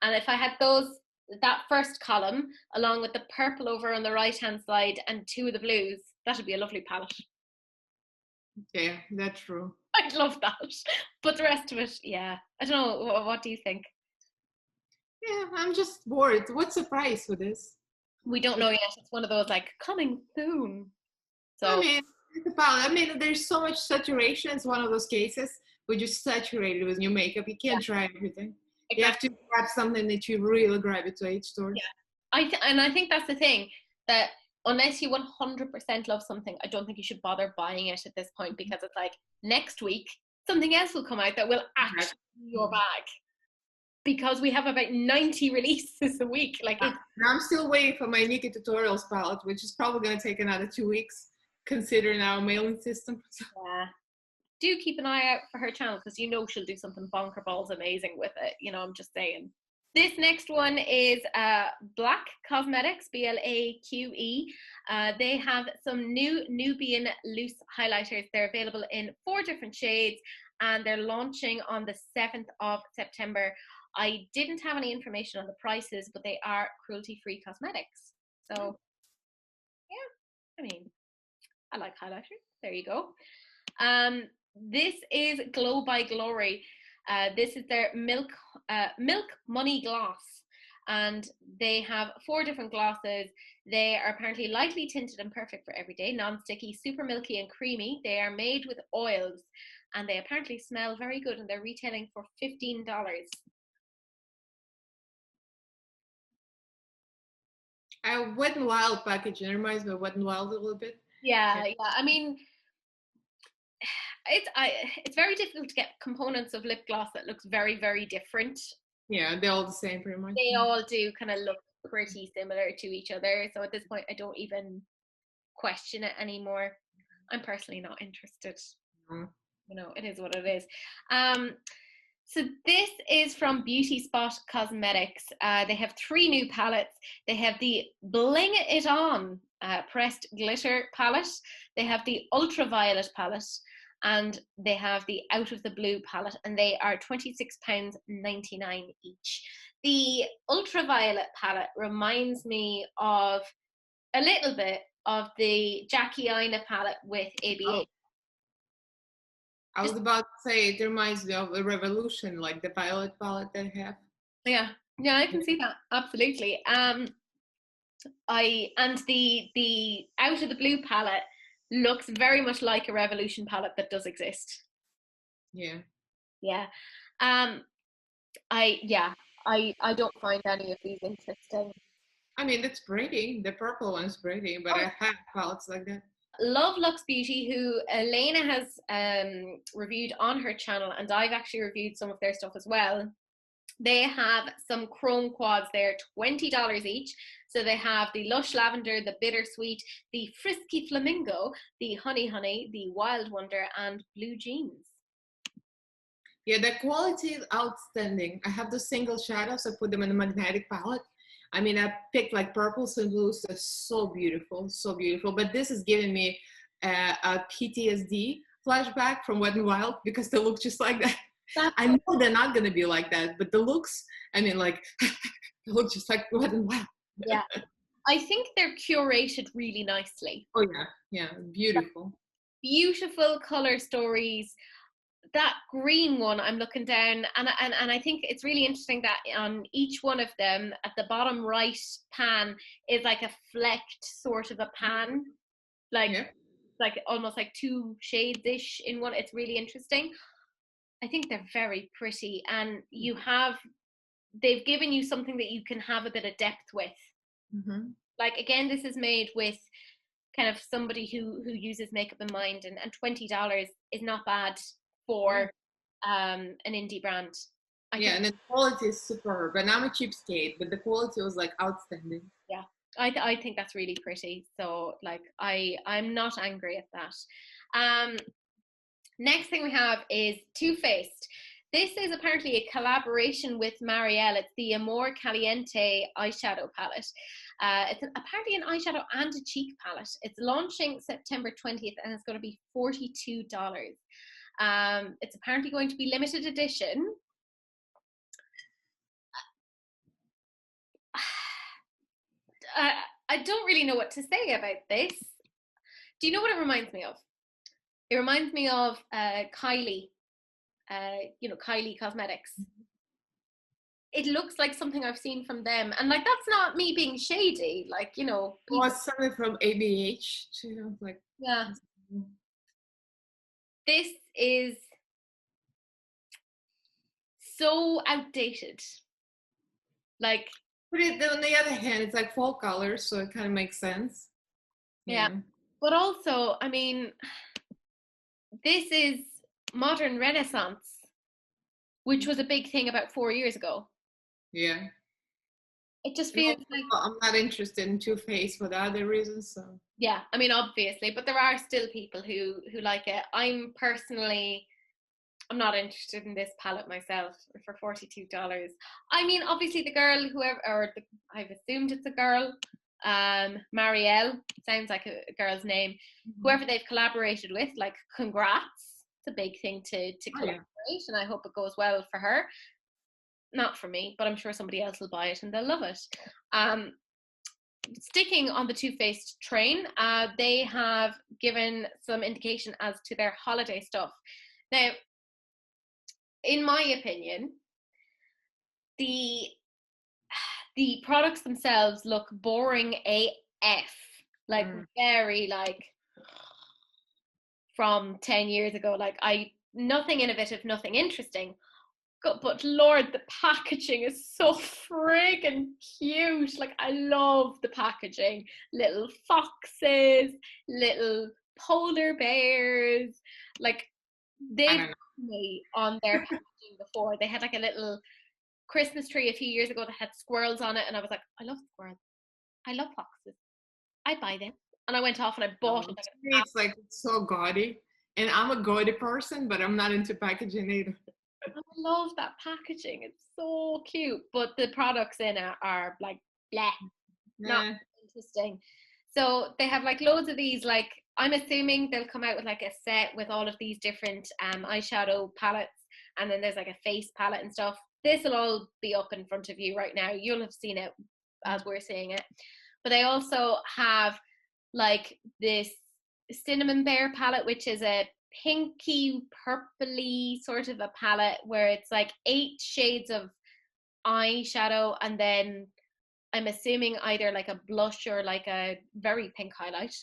And if I had that first column along with the purple over on the right hand side and two of the blues, that would be a lovely palette. Yeah, that's true. I'd love that. But the rest of it, yeah. I don't know. What do you think? Yeah, I'm just bored. What's the price for this? We don't know yet. It's one of those like coming soon. So I mean, it's about. I mean, there's so much saturation. It's one of those cases where you're saturated with your makeup. You can't try everything. exactly. You have to grab something that you really gravitate towards. Yeah, and I think that's the thing, that unless you 100% love something, I don't think you should bother buying it at this point, because it's like next week something else will come out that will actually be your bag, because we have about 90 releases a week. Like I'm still waiting for my Nikki Tutorials palette, which is probably going to take another 2 weeks, considering our mailing system. Yeah. Do keep an eye out for her channel, because you know she'll do something bonker balls amazing with it. You know, I'm just saying. This next one is Black Cosmetics, BLAQE. They have some new Nubian loose highlighters. They're available in 4 different shades, and they're launching on the 7th of September. I didn't have any information on the prices, but they are cruelty-free cosmetics. So, yeah, I mean, I like highlighters. There you go. This is Glow by Glory. This is their Milk Money Gloss, and they have 4 different glosses. They are apparently lightly tinted and perfect for everyday, non-sticky, super milky and creamy. They are made with oils, and they apparently smell very good, and they're retailing for $15. Wet n Wild packaging reminds me of Wet n Wild a little bit. Yeah. I mean, it's very difficult to get components of lip gloss that looks very, very different. Yeah, they're all the same pretty much. They all do kind of look pretty similar to each other. So at this point, I don't even question it anymore. I'm personally not interested. You know, it is what it is. So this is from Beauty Spot Cosmetics. They have 3 new palettes. They have the Bling It On pressed glitter palette. They have the Ultraviolet palette, and they have the Out of the Blue palette, and they are £26.99 each. The Ultraviolet palette reminds me of a little bit of the Jackie Aina palette with ABA. I was about to say it reminds me of a Revolution, like the Violet palette they have. Yeah, I can see that, absolutely. The Out of the Blue palette looks very much like a Revolution palette that does exist. Yeah. I don't find any of these interesting. I mean, it's pretty. The purple one's pretty, but I have palettes like that. Love Lux Beauty, who Elaina has reviewed on her channel, and I've actually reviewed some of their stuff as well. They have some chrome quads there, $20 each. So they have the Lush Lavender, the Bittersweet, the Frisky Flamingo, the Honey, the Wild Wonder, and Blue Jeans. Yeah, the quality is outstanding. I have the single shadows. I put them in a magnetic palette. I mean, I picked like purples and blues. They're so beautiful, so beautiful. But this is giving me a PTSD flashback from Wet n Wild, because they look just like that. I know they're not going to be like that, but the looks, I mean, like, they look just like Wet n Wild. Yeah. I think they're curated really nicely. Oh, yeah, beautiful. Beautiful color stories. That green one, I'm looking down, and I think it's really interesting that on each one of them, at the bottom right pan is like a flecked sort of a pan, like almost like 2 shades-ish in one. It's really interesting. I think they're very pretty, and they've given you something that you can have a bit of depth with. Mm-hmm. Like, again, this is made with kind of somebody who uses makeup in mind, and $20 is not bad for an indie brand. Yeah, and the quality is superb. And I'm a cheapskate, but the quality was like outstanding. Yeah, I think that's really pretty. So like I'm not angry at that. Next thing we have is Too Faced. This is apparently a collaboration with Marielle. It's the Amor Caliente eyeshadow palette. It's apparently an eyeshadow and a cheek palette. It's launching September 20th and it's going to be $42. It's apparently going to be limited edition. I don't really know what to say about this. Do you know what it reminds me of? It reminds me of Kylie, Kylie Cosmetics. It looks like something I've seen from them. And like, that's not me being shady. Like, Well, it's something from ABH too. Like, yeah. This is so outdated. Like, but on the other hand, it's like fall colors, so it kind of makes sense. Yeah. But also, I mean, this is modern Renaissance, which was a big thing about 4 years ago. Yeah. It just feels like I'm not interested in Too Faced for the other reasons. So yeah, I mean, obviously, but there are still people who like it. I'm not interested in this palette myself for $42. I mean, obviously, the girl, I've assumed it's a girl, Marielle, sounds like a girl's name. Mm-hmm. Whoever they've collaborated with, like, congrats. It's a big thing to collaborate, and I hope it goes well for her. Not for me, but I'm sure somebody else will buy it and they'll love it. Sticking on the Too Faced train, they have given some indication as to their holiday stuff. Now, in my opinion, the products themselves look boring AF, like very like from 10 years ago. Like nothing innovative, nothing interesting. But Lord, the packaging is so friggin' cute. Like, I love the packaging. Little foxes, little polar bears. Like, they've me on their packaging before. They had like a little Christmas tree a few years ago that had squirrels on it, and I was like, I love squirrels. I love foxes. I buy them. And I went off and I bought it. It's like so gaudy. And I'm a gaudy person, but I'm not into packaging either. I love that packaging. It's so cute. But the products in it are like bleh. Not interesting. So they have like loads of these, like I'm assuming they'll come out with like a set with all of these different eyeshadow palettes, and then there's like a face palette and stuff. This will all be up in front of you right now. You'll have seen it as we're seeing it. But they also have like this cinnamon bear palette, which is a pinky purpley sort of a palette where it's like 8 shades of eyeshadow, and then I'm assuming either like a blush or like a very pink highlight.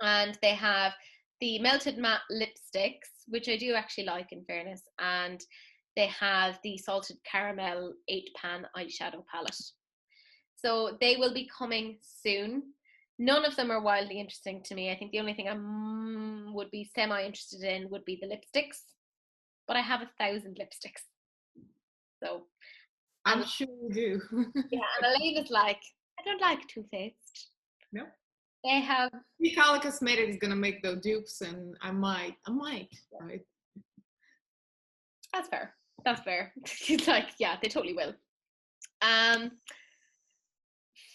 And they have the melted matte lipsticks, which I do actually like in fairness, and they have the salted caramel 8-pan eyeshadow palette. So they will be coming soon. None of them are wildly interesting to me. I think the only thing I would be semi-interested in would be the lipsticks. But I have 1,000 lipsticks. So I'm sure you do. Yeah, and Elena's like, I don't like Too Faced. No. They have Color Cosmetics is gonna make the dupes, and I might. Right? That's fair. It's like, yeah, they totally will.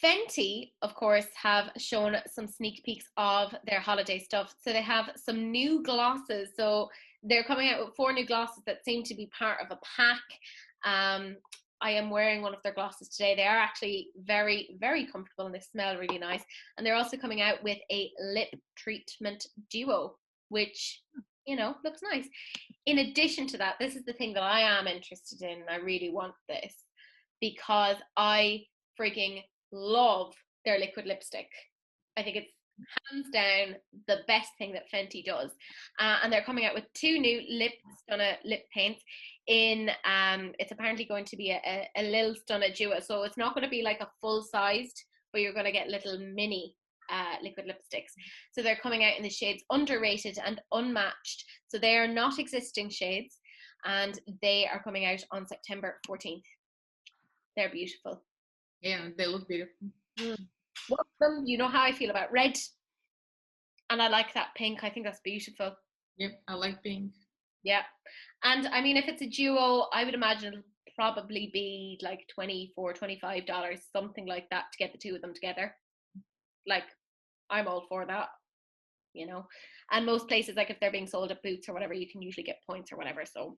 Fenty, of course, have shown some sneak peeks of their holiday stuff. So they have some new glosses. So they're coming out with 4 new glosses that seem to be part of a pack. I am wearing one of their glosses today. They are actually very, very comfortable and they smell really nice. And they're also coming out with a lip treatment duo, which, looks nice. In addition to that, this is the thing that I am interested in. I really want this because I freaking love their liquid lipstick. I think it's hands down the best thing that Fenty does. And they're coming out with 2 new Stunna lip paints in it's apparently going to be a little Stunna duo, so it's not going to be like a full sized, but you're going to get little mini liquid lipsticks. So they're coming out in the shades Underrated and Unmatched. So they are not existing shades, and they are coming out on September 14th. They're beautiful. Yeah, they look beautiful. One of them, you know how I feel about red, and I like that pink. I think that's beautiful. Yep, I like pink. Yeah. And I mean, if it's a duo, I would imagine it'll probably be like $24, $25, something like that, to get the two of them together. Like, I'm all for that, you know. And most places, like if they're being sold at Boots or whatever, you can usually get points or whatever. So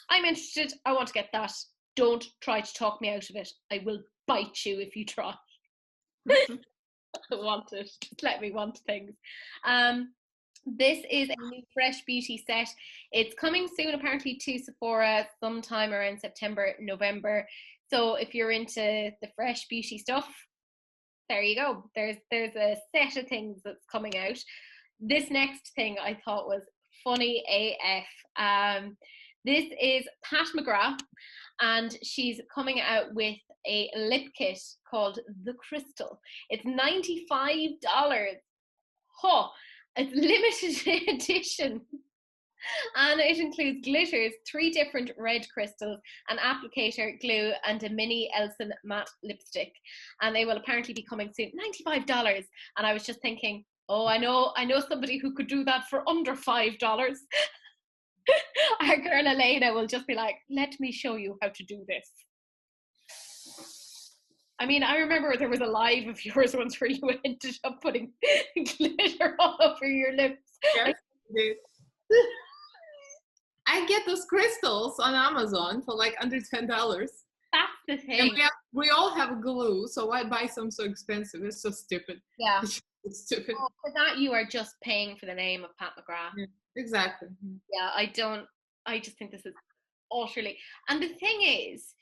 I'm interested. I want to get that. Don't try to talk me out of it. I will bite you if you try. I want it. Just let me want things. This is a new Fresh Beauty set. It's coming soon, apparently, to Sephora sometime around September, November. So if you're into the Fresh Beauty stuff, there you go. There's a set of things that's coming out. This next thing I thought was funny AF. This is Pat McGrath, and she's coming out with a lip kit called The Crystal. It's $95. Huh. It's limited edition, and it includes glitters, 3 different red crystals, an applicator, glue, and a mini Elson matte lipstick. And they will apparently be coming soon. $95. And I was just thinking, oh, I know somebody who could do that for under $5. Our girl Elaina will just be like, let me show you how to do this. I mean, I remember there was a live of yours once where you ended up putting glitter all over your lips. Yes, I get those crystals on Amazon for like under $10. That's the thing. And we all have glue, so why buy some so expensive? It's so stupid. Yeah. It's stupid. Well, for that, you are just paying for the name of Pat McGrath. Yeah, exactly. Yeah, I just think this is utterly. And the thing is,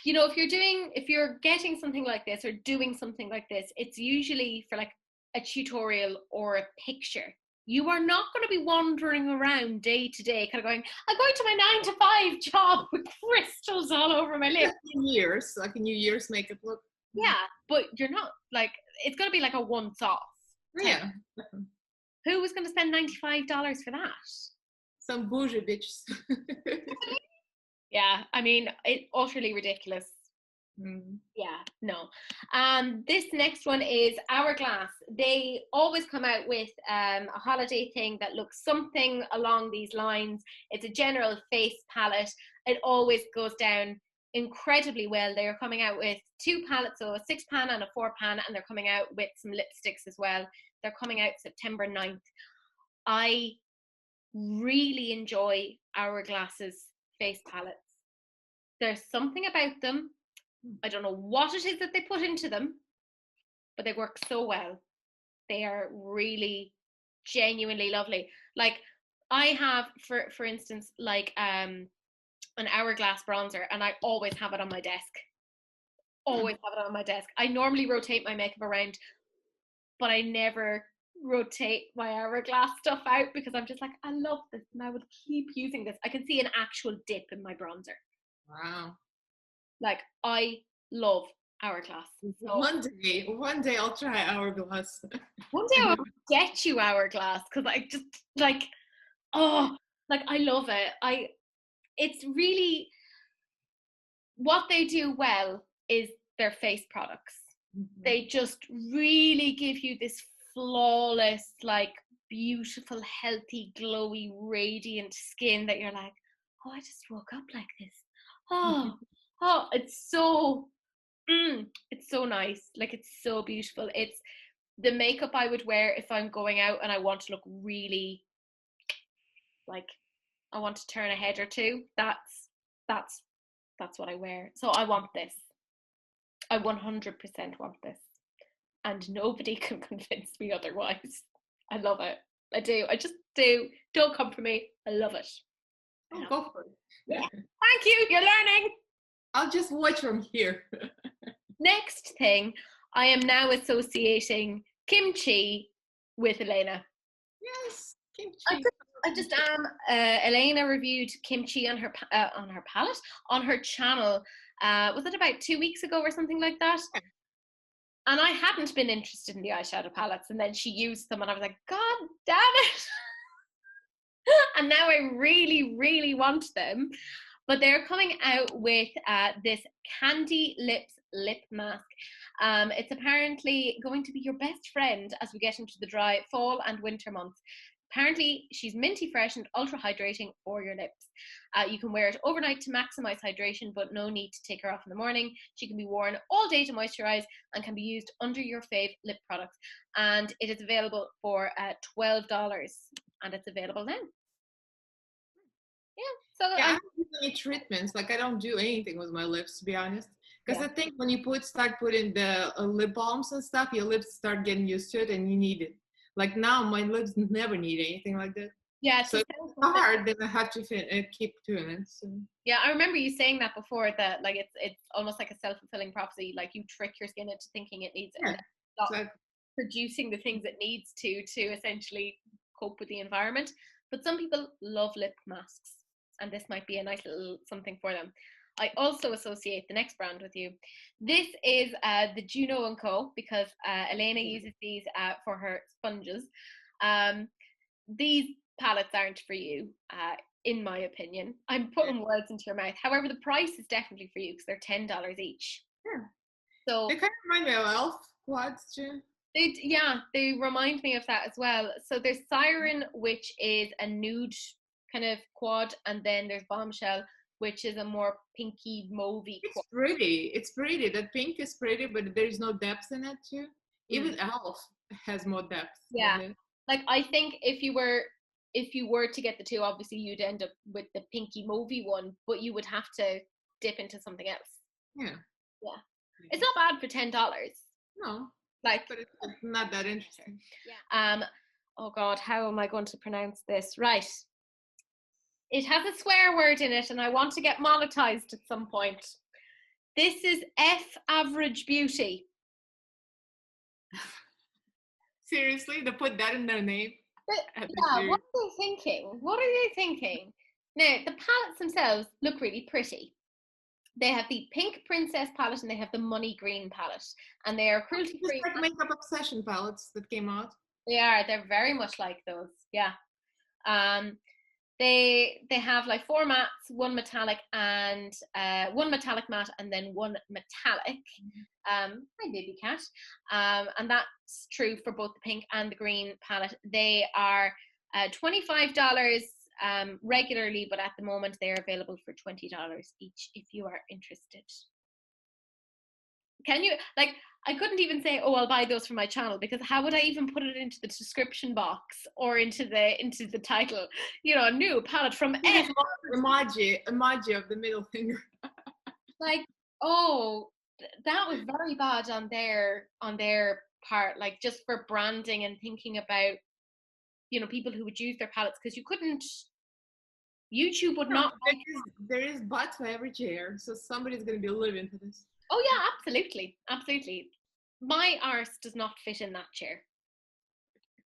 you know, if you're getting something like this or doing something like this, it's usually for like a tutorial or a picture. You are not going to be wandering around day to day kind of going, I'm going to my 9 to 5 job with crystals all over my lips. Like a New Year's makeup look. Yeah, but you're not like, it's going to be like a once off. Yeah. Who was going to spend $95 for that? Some bougie bitches. Yeah, I mean, it's utterly ridiculous. Yeah, no. This next one is Hourglass. They always come out with a holiday thing that looks something along these lines. It's a general face palette. It always goes down incredibly well. They are coming out with 2 palettes, so a 6-pan and a 4-pan, and they're coming out with some lipsticks as well. They're coming out September 9th. I really enjoy Hourglass's face palettes. There's something about them. I don't know what it is that they put into them, but they work so well. They are really genuinely lovely. Like I have, for instance, like an Hourglass bronzer, and I always have it on my desk. Always have it on my desk. I normally rotate my makeup around, but I never rotate my Hourglass stuff out because I'm just like, I love this and I would keep using this. I can see an actual dip in my bronzer. Wow. Like, I love Hourglass. So, one day I'll try Hourglass. one day I'll get you Hourglass because I just like, oh, like I love it. It's really, what they do well is their face products. They just really give you this flawless, like beautiful, healthy, glowy, radiant skin that you're like, oh, I just woke up like this. Oh, it's so nice. Like, it's so beautiful. It's the makeup I would wear if I'm going out and I want to look really like I want to turn a head or two. That's what I wear. So I want this. I 100% want this. And nobody can convince me otherwise. I love it. I do. I just do. Don't come for me. I love it. Oh, go for it. Yeah. Thank you. You're learning. I'll just watch from here. Next thing, I am now associating kimchi with Elaina. Yes, kimchi. I just am. Elaina reviewed kimchi on her palette on her channel. Was it about 2 weeks ago or something like that? And I hadn't been interested in the eyeshadow palettes, and then she used them, and I was like, God damn it! And now I really, really want them. But they're coming out with this Candy Lips lip mask. It's apparently going to be your best friend as we get into the dry fall and winter months. Apparently, she's minty fresh and ultra hydrating for your lips. You can wear it overnight to maximize hydration, but no need to take her off in the morning. She can be worn all day to moisturize and can be used under your fave lip products. And it is available for $12, and it's available now. Yeah, so Yeah, I don't do any treatments. Like, I don't do anything with my lips, to be honest. Because I think when you start putting the lip balms and stuff, your lips start getting used to it, and you need it. Like now, my lips never need anything like that. Yeah, so it's hard. Then I have to keep doing it. So. Yeah, I remember you saying that before. That like it's almost like a self-fulfilling prophecy. Like you trick your skin into thinking it needs it, and stop producing the things it needs to essentially cope with the environment. But some people love lip masks, and this might be a nice little something for them. I also associate the next brand with you. This is the Juno & Co. because Elaina uses these for her sponges. These palettes aren't for you, in my opinion. I'm putting words into your mouth. However, the price is definitely for you because they're $10 each. Yeah. So they kind of remind me of elf quads too. They remind me of that as well. So there's Siren, which is a nude kind of quad, and then there's Bombshell, which is a more pinky mauvey quad. It's pretty. That pink is pretty, but there's no depth in it too. Even elf has more depth. Yeah. Like I think if you were to get the two, obviously you'd end up with the pinky mauvey one, but you would have to dip into something else. Yeah. It's not bad for $10. No. Like, but it's not that interesting. Yeah. Oh God, how am I going to pronounce this? Right. It has a swear word in it, and I want to get monetized at some point. This is F Average Beauty. Seriously, they put that in their name? Yeah, what are they thinking? What are they thinking? Now, the palettes themselves look really pretty. They have the Pink Princess palette and they have the Money Green palette. And they are cruelty-free. It's like Makeup Obsession palettes that came out. They are. They're very much like those. Yeah. They have like 4 mattes, 1 metallic and 1 metallic matte, and then 1 metallic. My baby cat. And that's true for both the pink and the green palette. They are $25 regularly, but at the moment they're available for $20 each if you are interested. Can you, like, I couldn't even say, oh, I'll buy those for my channel, because how would I even put it into the description box or into the title? You know, a new palette from F. Emoji of the middle finger. Like, oh, that was very bad on their part, like just for branding and thinking about, you know, people who would use their palettes, because YouTube would not. There is butt for every chair, so somebody's going to be living for this. Oh yeah, absolutely. My arse does not fit in that chair.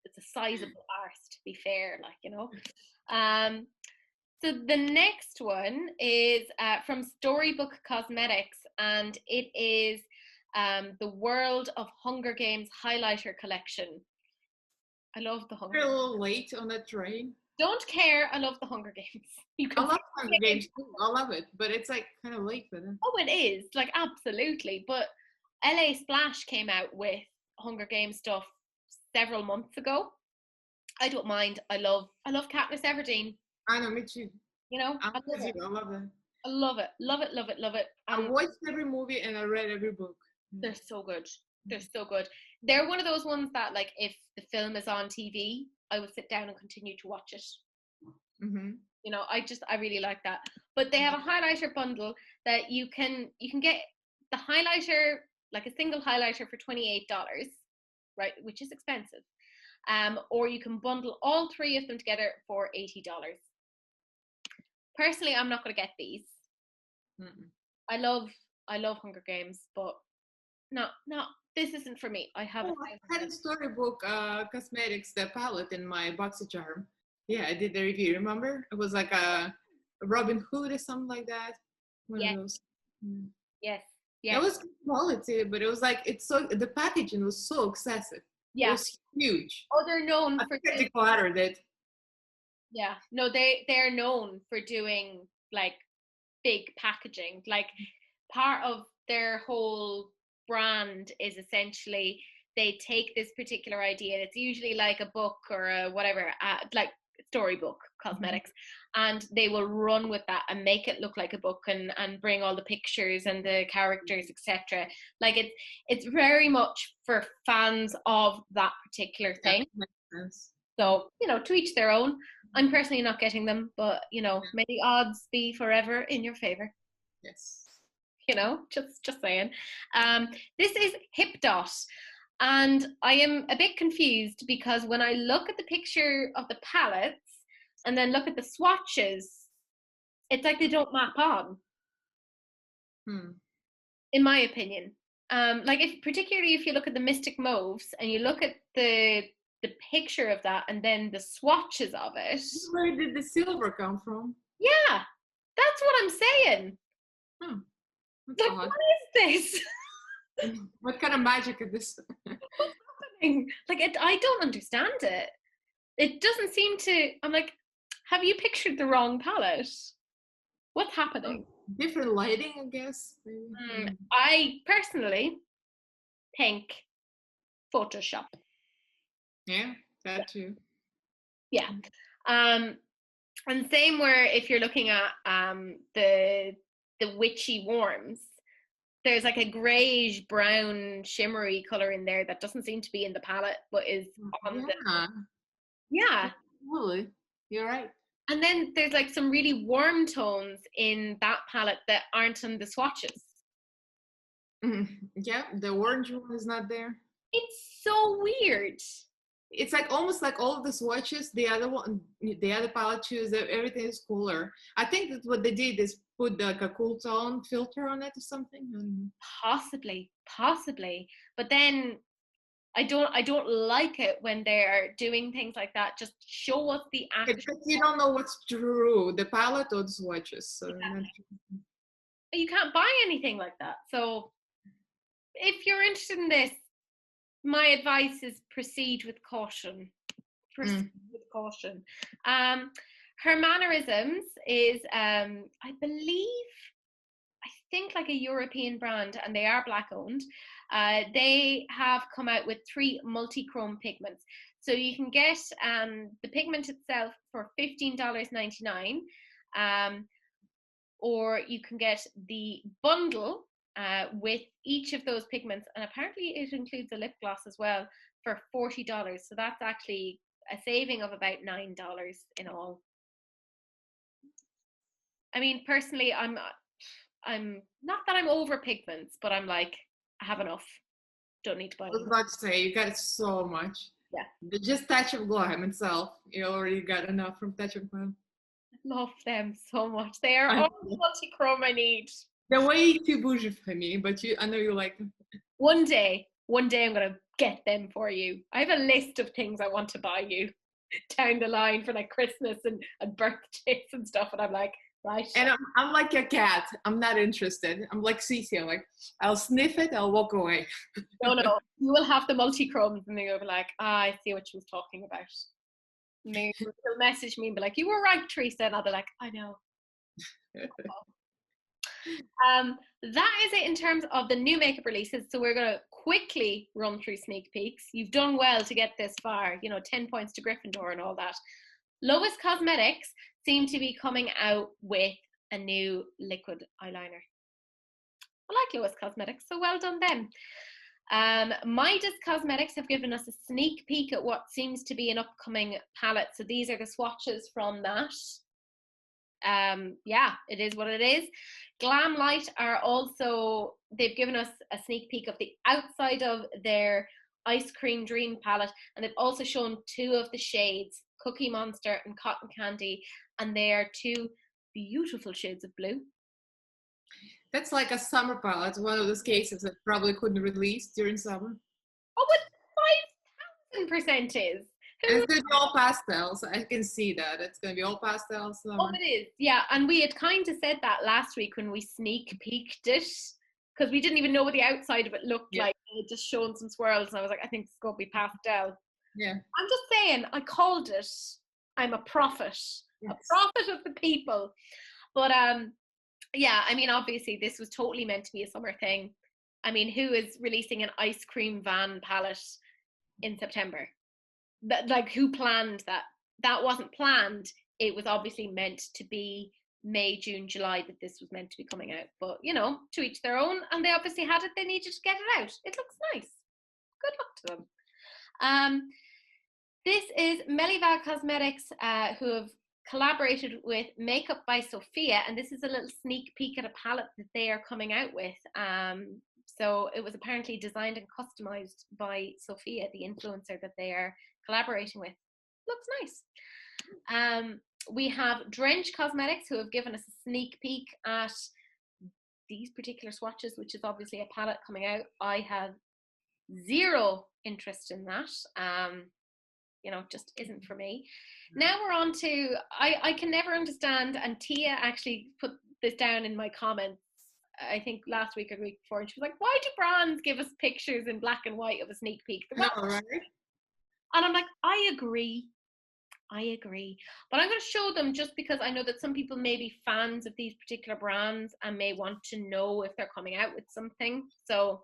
It's a sizable arse, to be fair, like, you know. So the next one is from Storybook Cosmetics, and it is the World of Hunger Games highlighter collection. I love the Hunger Games. You're a little late on that train. Don't care. I love the Hunger Games. I love Hunger Games too. I love it, but it's like kind of late for them. Oh, it is, like, absolutely. But LA Splash came out with Hunger Games stuff several months ago. I don't mind. I love Katniss Everdeen. I know, me too. You know, I love it. I love it. I watched every movie and I read every book. They're so good. They're one of those ones that, like, if the film is on TV, I would sit down and continue to watch it. Mm-hmm. You know, I really like that. But they have a highlighter bundle that you can get the highlighter, like a single highlighter, for $28, right, which is expensive. Or you can bundle all 3 of them together for $80. Personally, I'm not going to get these. Mm-mm. I love Hunger Games, but no, this isn't for me. I have I had a Storybook Cosmetics, the palette, in my BoxyCharm. Yeah, I did the review. Remember? It was like a Robin Hood or something like that. One of those. Yes. Yeah. It was good quality, but it was like the packaging was so excessive. It Yeah. was huge. Oh, they're known I for think I decluttered it. yeah. No, they're known for doing like big packaging. Like part of their whole brand is essentially they take this particular idea. It's usually like a book or a whatever, like storybook cosmetics, and they will run with that and make it look like a book and bring all the pictures and the characters, etc. Like it's very much for fans of that particular thing. That makes sense. So, to each their own. I'm personally not getting them, but may the odds be forever in your favor. Yes. Just saying. This is Hip Dot, and I am a bit confused because when I look at the picture of the palettes and then look at the swatches, it's like they don't map on. In my opinion. Like particularly if you look at the Mystic Mauves and you look at the picture of that and then the swatches of it. Where did the silver come from? Yeah, that's what I'm saying. Like, what is this? What kind of magic is this? What's happening? Like, I don't understand it. It doesn't seem to. I'm like, have you pictured the wrong palette? What's happening? Different lighting, I guess. I personally think Photoshop. Yeah, that too. Yeah. And same where if you're looking at the witchy warms, there's like a greyish brown shimmery color in there that doesn't seem to be in the palette but is on the Totally, you're right. And then there's like some really warm tones in that palette that aren't on the swatches. Yeah, the orange one is not there. It's so weird. It's like almost like all of the swatches, the other palette choose, everything is cooler. I think that what they did is put like a cool tone filter on it or something. Possibly. But then I don't like it when they're doing things like that. Just show us the actual. Because you don't know what's true, the palette or the swatches. So you can't buy anything like that. So if you're interested in this, my advice is proceed with caution. Her mannerisms is, I think like a European brand, and they are black owned. They have come out with 3 multi-chrome pigments. So you can get the pigment itself for $15.99, or you can get the bundle with each of those pigments, and apparently it includes a lip gloss as well, for $40. So that's actually a saving of about $9 in all. I mean, personally, I'm not that I'm over pigments, but I'm like, I have enough. Don't need to buy. I was about to say, you got so much. Yeah. Just Touch of Glam itself, you already got enough from Touch of Glam. I love them so much. They are all the multi-chrome I need. They're way too bougie for me, but I know you like them. One day I'm gonna get them for you. I have a list of things I want to buy you down the line for like Christmas and birthdays and stuff, and I'm like, right. And I'm like a cat. I'm not interested. I'm like Cece. I'm like, I'll sniff it, I'll walk away. No. You will have the multi-chromes and they'll be like, I see what she was talking about. And they'll message me and be like, you were right, Teresa. And I'll be like, I know. That is it in terms of the new makeup releases. So we're going to quickly run through sneak peeks. You've done well to get this far, 10 points to Gryffindor and all that. Lois Cosmetics seem to be coming out with a new liquid eyeliner. I like Lois Cosmetics, so well done them. Midas Cosmetics have given us a sneak peek at what seems to be an upcoming palette. So these are the swatches from that. Yeah, it is what it is. Glam Light are also, they've given us a sneak peek of the outside of their Ice Cream Dream palette, and they've also shown 2 of the shades, Cookie Monster and Cotton Candy, and they are 2 beautiful shades of blue. That's like a summer palette, one of those cases that probably couldn't release during summer. Oh, but 5,000% is. And it's going to be all pastels. I can see that. It's going to be all pastels. Oh, it is. Yeah, and we had kind of said that last week when we sneak peeked it, because we didn't even know what the outside of it looked Yeah. like. It just shown some swirls, and I was like, I think it's going to be pastel. Yeah. I'm just saying, I called it. I'm a prophet, Yes. a prophet of the people. But yeah, I mean, obviously this was totally meant to be a summer thing. I mean, who is releasing an ice cream van palette in September? That, like, who planned that? That wasn't planned. It was obviously meant to be May, June, July that this was meant to be coming out. But, you know, to each their own. And they obviously had it. They needed to get it out. It looks nice. Good luck to them. This is Meliva Cosmetics, who have collaborated with Makeup by Sophia, and this is a little sneak peek at a palette that they are coming out with. So it was apparently designed and customized by Sophia, the influencer that they are collaborating with. Looks nice. We have Drench Cosmetics, who have given us a sneak peek at these particular swatches, which is obviously a palette coming out. I have zero interest in that. You know, just isn't for me. Now we're on to, I can never understand, and Tia actually put this down in my comments, I think last week or the week before, and she was like, why do brands give us pictures in black and white of a sneak peek? No, right? And I'm like, I agree. But I'm going to show them just because I know that some people may be fans of these particular brands and may want to know if they're coming out with something. So,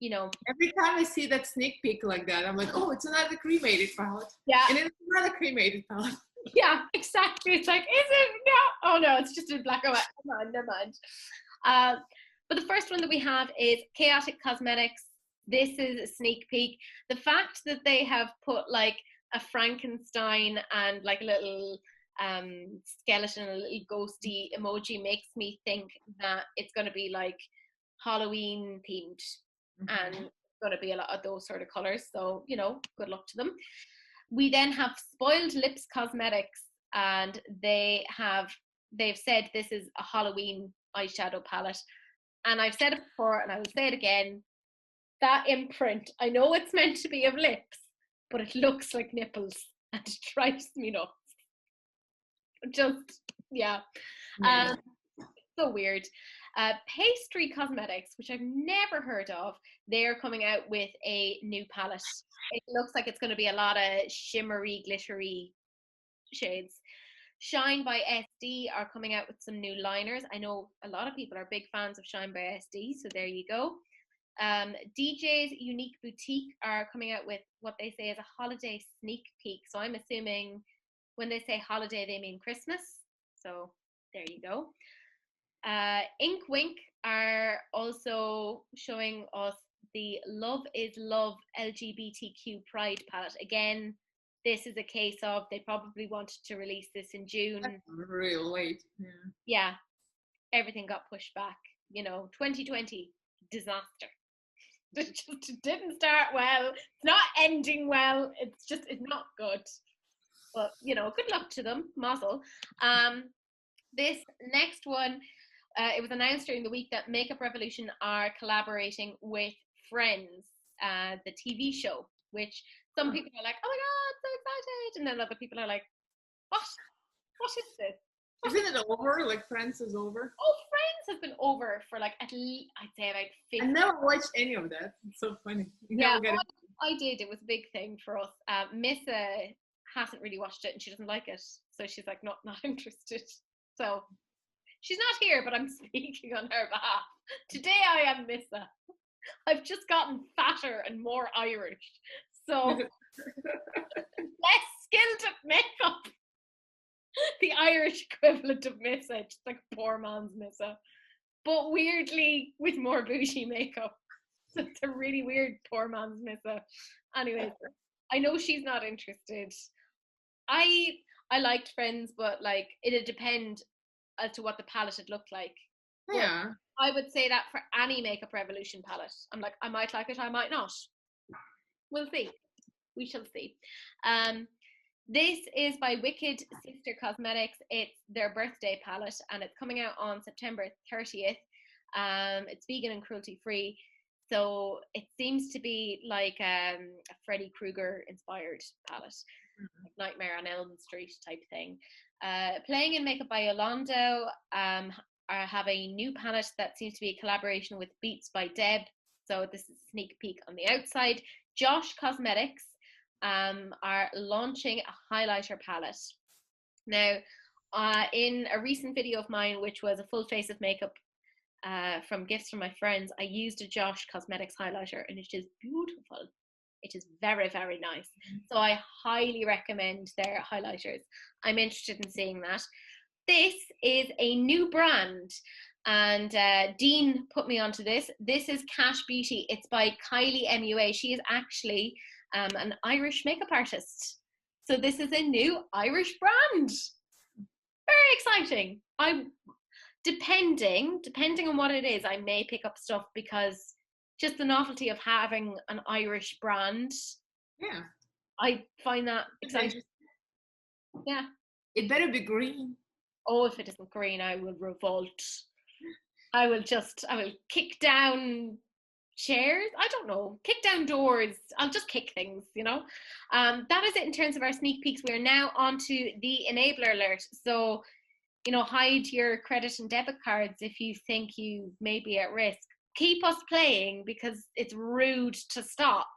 you know, every time I see that sneak peek like that, I'm like, oh, it's another cremated palette. Yeah. And it's another cremated palette. Yeah, exactly. It's like, is it? No. Oh no, it's just in black and white. Never mind. But the first one that we have is Chaotic Cosmetics. This is a sneak peek. The fact that they have put like a Frankenstein and like a little skeleton, a little ghosty emoji makes me think that it's going to be like Halloween themed. And it's going to be a lot of those sort of colors. So, you know, good luck to them. We then have Spoiled Lips Cosmetics, and they've said this is a Halloween eyeshadow palette. And I've said it before, and I will say it again. That imprint, I know it's meant to be of lips, but it looks like nipples, and it drives me nuts. Just, yeah. So weird. Pastry Cosmetics, which I've never heard of, they're coming out with a new palette. It looks like it's going to be a lot of shimmery, glittery shades. Shine by SD are coming out with some new liners. I know a lot of people are big fans of Shine by SD, so there you go. DJ's Unique Boutique are coming out with what they say is a holiday sneak peek. So I'm assuming when they say holiday, they mean Christmas. So there you go. Ink Wink are also showing us the Love is Love LGBTQ Pride palette. Again, this is a case of they probably wanted to release this in June. That's real late. Yeah, everything got pushed back. You know, 2020, disaster. It just didn't start well. It's not ending well. It's not good. But, you know, good luck to them. Mazel. This next one, it was announced during the week that Makeup Revolution are collaborating with Friends, the TV show, which some people are like, oh my God, so excited. And then other people are like, what? What is this? Isn't it over? Like Friends is over? Oh, Friends has been over for like at least, I'd say like 50. I never watched any of that. It's so funny. Yeah, I did. It was a big thing for us. Missa hasn't really watched it and she doesn't like it. So she's like, not interested. So she's not here, but I'm speaking on her behalf. Today I am Missa. I've just gotten fatter and more Irish. So less skilled at makeup. The Irish equivalent of Missa, just like poor man's Missa. But weirdly with more bougie makeup. So it's a really weird poor man's Missa. Anyway, I know she's not interested. I liked Friends, but like it'd depend as to what the palette had looked like. Yeah. But I would say that for any Makeup Revolution palette. I'm like, I might like it, I might not. We'll see. We shall see. This is by Wicked Sister Cosmetics. It's their birthday palette and it's coming out on September 30th. It's vegan and cruelty free. So it seems to be like a Freddy Krueger inspired palette. Like Nightmare on Elm Street type thing. Playing in Makeup by Yolando have a new palette that seems to be a collaboration with Beats by Deb. So this is a sneak peek on the outside. Josh Cosmetics are launching a highlighter palette. Now, in a recent video of mine, which was a full face of makeup from gifts from my friends, I used a Josh Cosmetics highlighter, and it is beautiful. It is very, very nice. So I highly recommend their highlighters. I'm interested in seeing that. This is a new brand, and Dean put me onto this. This is Cash Beauty. It's by Kylie MUA. She is actually an Irish makeup artist. So this is a new Irish brand. Very exciting. Depending on what it is, I may pick up stuff, because just the novelty of having an Irish brand. Yeah. I find that exciting. Yeah. It better be green. Oh, if it isn't green, I will revolt. I will kick down chairs. I don't know. Kick down doors. I'll just kick things, you know. That is it in terms of our sneak peeks. We are now on to the enabler alert. So, you know, hide your credit and debit cards if you think you may be at risk. Keep us playing, because it's rude to stop.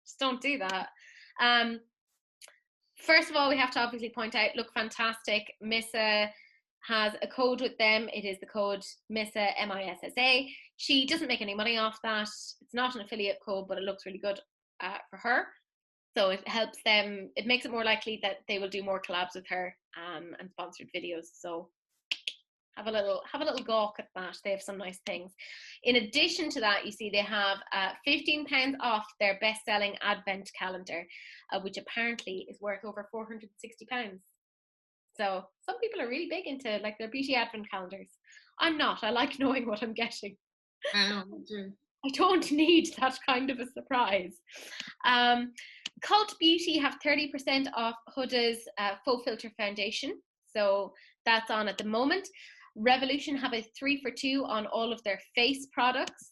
Just don't do that. First of all, we have to obviously point out, look fantastic. Missa has a code with them. It is the code Missa, MISSA. She doesn't make any money off that. It's not an affiliate code, but it looks really good for her. So it helps them. It makes it more likely that they will do more collabs with her and sponsored videos. So have a little gawk at that. They have some nice things. In addition to that, you see they have £15 off their best-selling advent calendar, which apparently is worth over £460. So some people are really big into like their beauty advent calendars. I'm not. I like knowing what I'm getting. I know, me too. I don't need that kind of a surprise. Cult Beauty have 30% off Huda's Faux Filter Foundation. So that's on at the moment. Revolution have a 3 for 2 on all of their face products.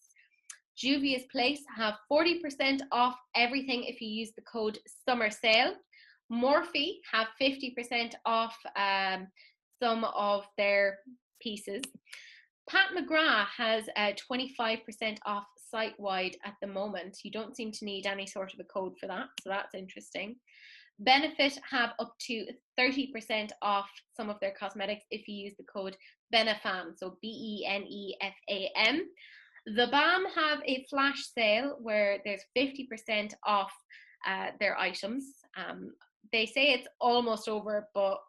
Juvia's Place have 40% off everything if you use the code Summer Sale. Morphe have 50% off some of their pieces. Pat McGrath has 25% off site-wide at the moment. You don't seem to need any sort of a code for that, so that's interesting. Benefit have up to 30% off some of their cosmetics if you use the code BENEFAM, so BENEFAM. The Balm have a flash sale where there's 50% off their items. They say it's almost over, but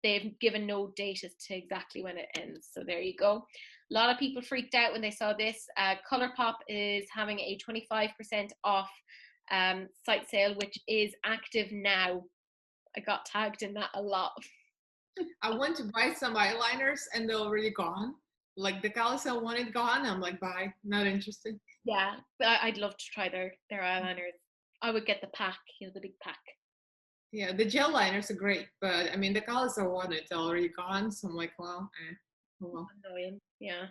they've given no date as to exactly when it ends. So there you go. A lot of people freaked out when they saw this. Colourpop is having a 25% off site sale, which is active now. I got tagged in that a lot. I went to buy some eyeliners and they're already gone. Like the colors I wanted gone. I'm like, bye, not interested. Yeah, I'd love to try their eyeliners. I would get the pack, you know, the big pack. Yeah, the gel liners are great, but I mean the colors I wanted are already gone. So I'm like, well, oh well. Annoying. Yeah.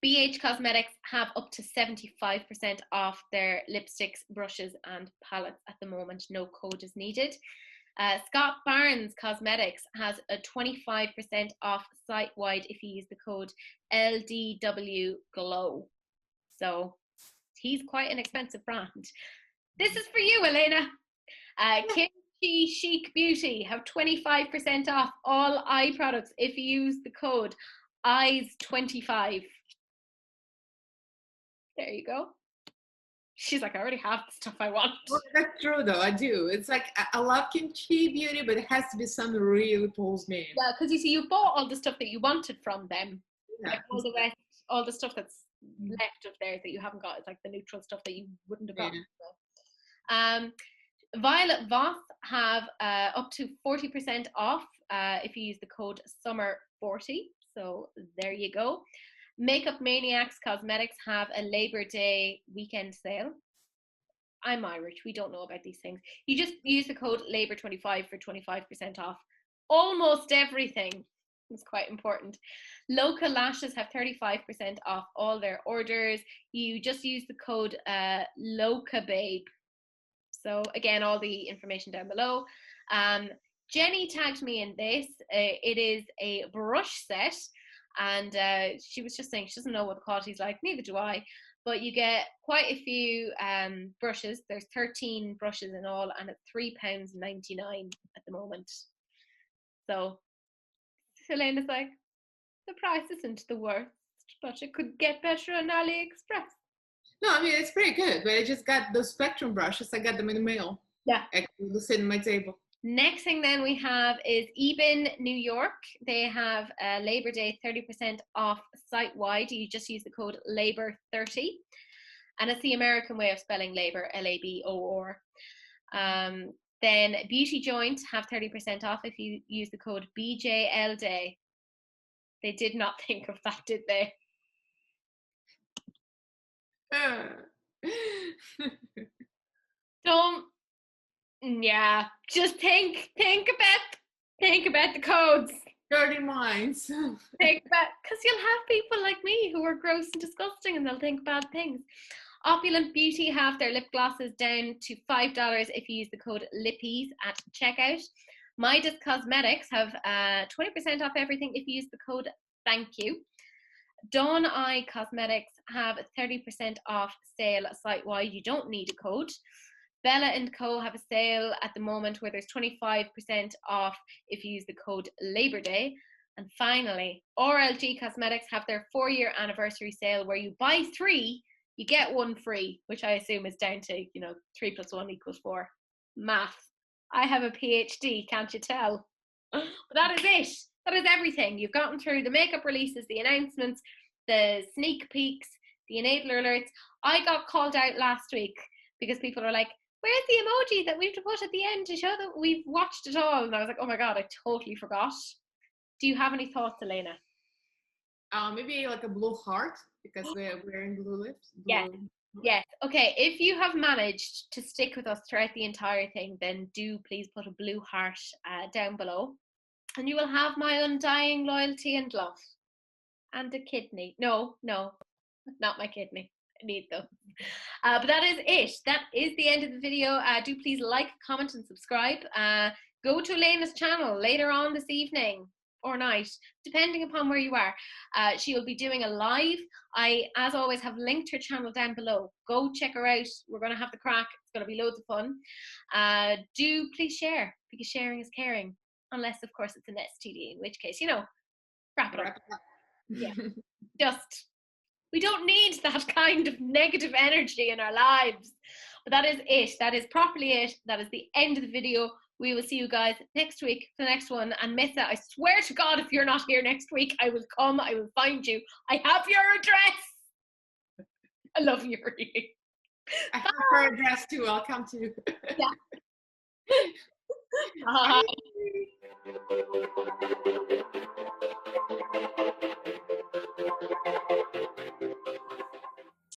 BH Cosmetics have up to 75% off their lipsticks, brushes, and palettes at the moment. No code is needed. Scott Barnes Cosmetics has a 25% off site-wide if you use the code LDW Glow. So he's quite an expensive brand. This is for you, Elaina. Kimchi Chic Beauty have 25% off all eye products if you use the code EYES25. There you go. She's like, I already have the stuff I want. Well, that's true though, I do. It's like, I love Kimchi Beauty, but it has to be something really pulls me in. Yeah, because you see, you bought all the stuff that you wanted from them. Yeah. Like all the rest, all the stuff that's left of theirs that you haven't got is like the neutral stuff that you wouldn't have gotten. Yeah. Violet Voss have up to 40% off if you use the code SUMMER40. So there you go. Makeup Maniacs Cosmetics have a Labor Day weekend sale. I'm Irish. We don't know about these things. You just use the code LABOR25 for 25% off almost everything. It's quite important. Loca Lashes have 35% off all their orders. You just use the code LOCABABE. So again, all the information down below. Jenny tagged me in this. It is a brush set, and she was just saying she doesn't know what the quality's like. Neither do I. But you get quite a few brushes. There's 13 brushes in all, and it's £3.99 at the moment. So Elena's like, the price isn't the worst, but it could get better on AliExpress. No, I mean, it's pretty good, but I just got those Spectrum brushes. I got them in the mail. Yeah. Actually, they're sitting on my table. Next thing then we have is Eben New York. They have Labor Day 30% off site-wide. You just use the code LABOR30. And it's the American way of spelling labor, LABOR. Then Beauty Joint have 30% off if you use the code BJLDAY. They did not think of that, did they? Don't. Yeah, just think about the codes. Dirty minds. Think about, because you'll have people like me who are gross and disgusting, and they'll think bad things. Opulent Beauty have their lip glosses down to $5 if you use the code LIPPIES at checkout. Midas Cosmetics have 20% off everything if you use the code THANK YOU. Dawn Eye Cosmetics have 30% off sale site-wide. You don't need a code. Bella & Co have a sale at the moment where there's 25% off if you use the code Labor Day. And finally, RLG Cosmetics have their 4-year anniversary sale where you buy 3, you get 1 free, which I assume is down to, 3 + 1 = 4. Math. I have a PhD, can't you tell? But that is it. That is everything. You've gotten through the makeup releases, the announcements, the sneak peeks, the enabler alerts. I got called out last week because people are like, where's the emoji that we have to put at the end to show that we've watched it all? And I was like, oh my God, I totally forgot. Do you have any thoughts, Elaina? Maybe like a blue heart, because we're wearing blue lips. Yes. Okay, if you have managed to stick with us throughout the entire thing, then do please put a blue heart down below. And you will have my undying loyalty and love. And a kidney. No, not my kidney. I need those. But that is it. That is the end of the video. Do please like, comment, and subscribe. Go to Elaina's channel later on this evening or night, depending upon where you are. She will be doing a live. I, as always, have linked her channel down below. Go check her out. We're going to have the crack. It's going to be loads of fun. Do please share, because sharing is caring. Unless, of course, it's an STD, in which case, wrap it up. Yeah. Just, we don't need that kind of negative energy in our lives. But that is it. That is properly it. That is the end of the video. We will see you guys next week for the next one. And Missa, I swear to God, if you're not here next week, I will come. I will find you. I have your address. I love you. I have her address too. I'll come to you. Yeah. Bye.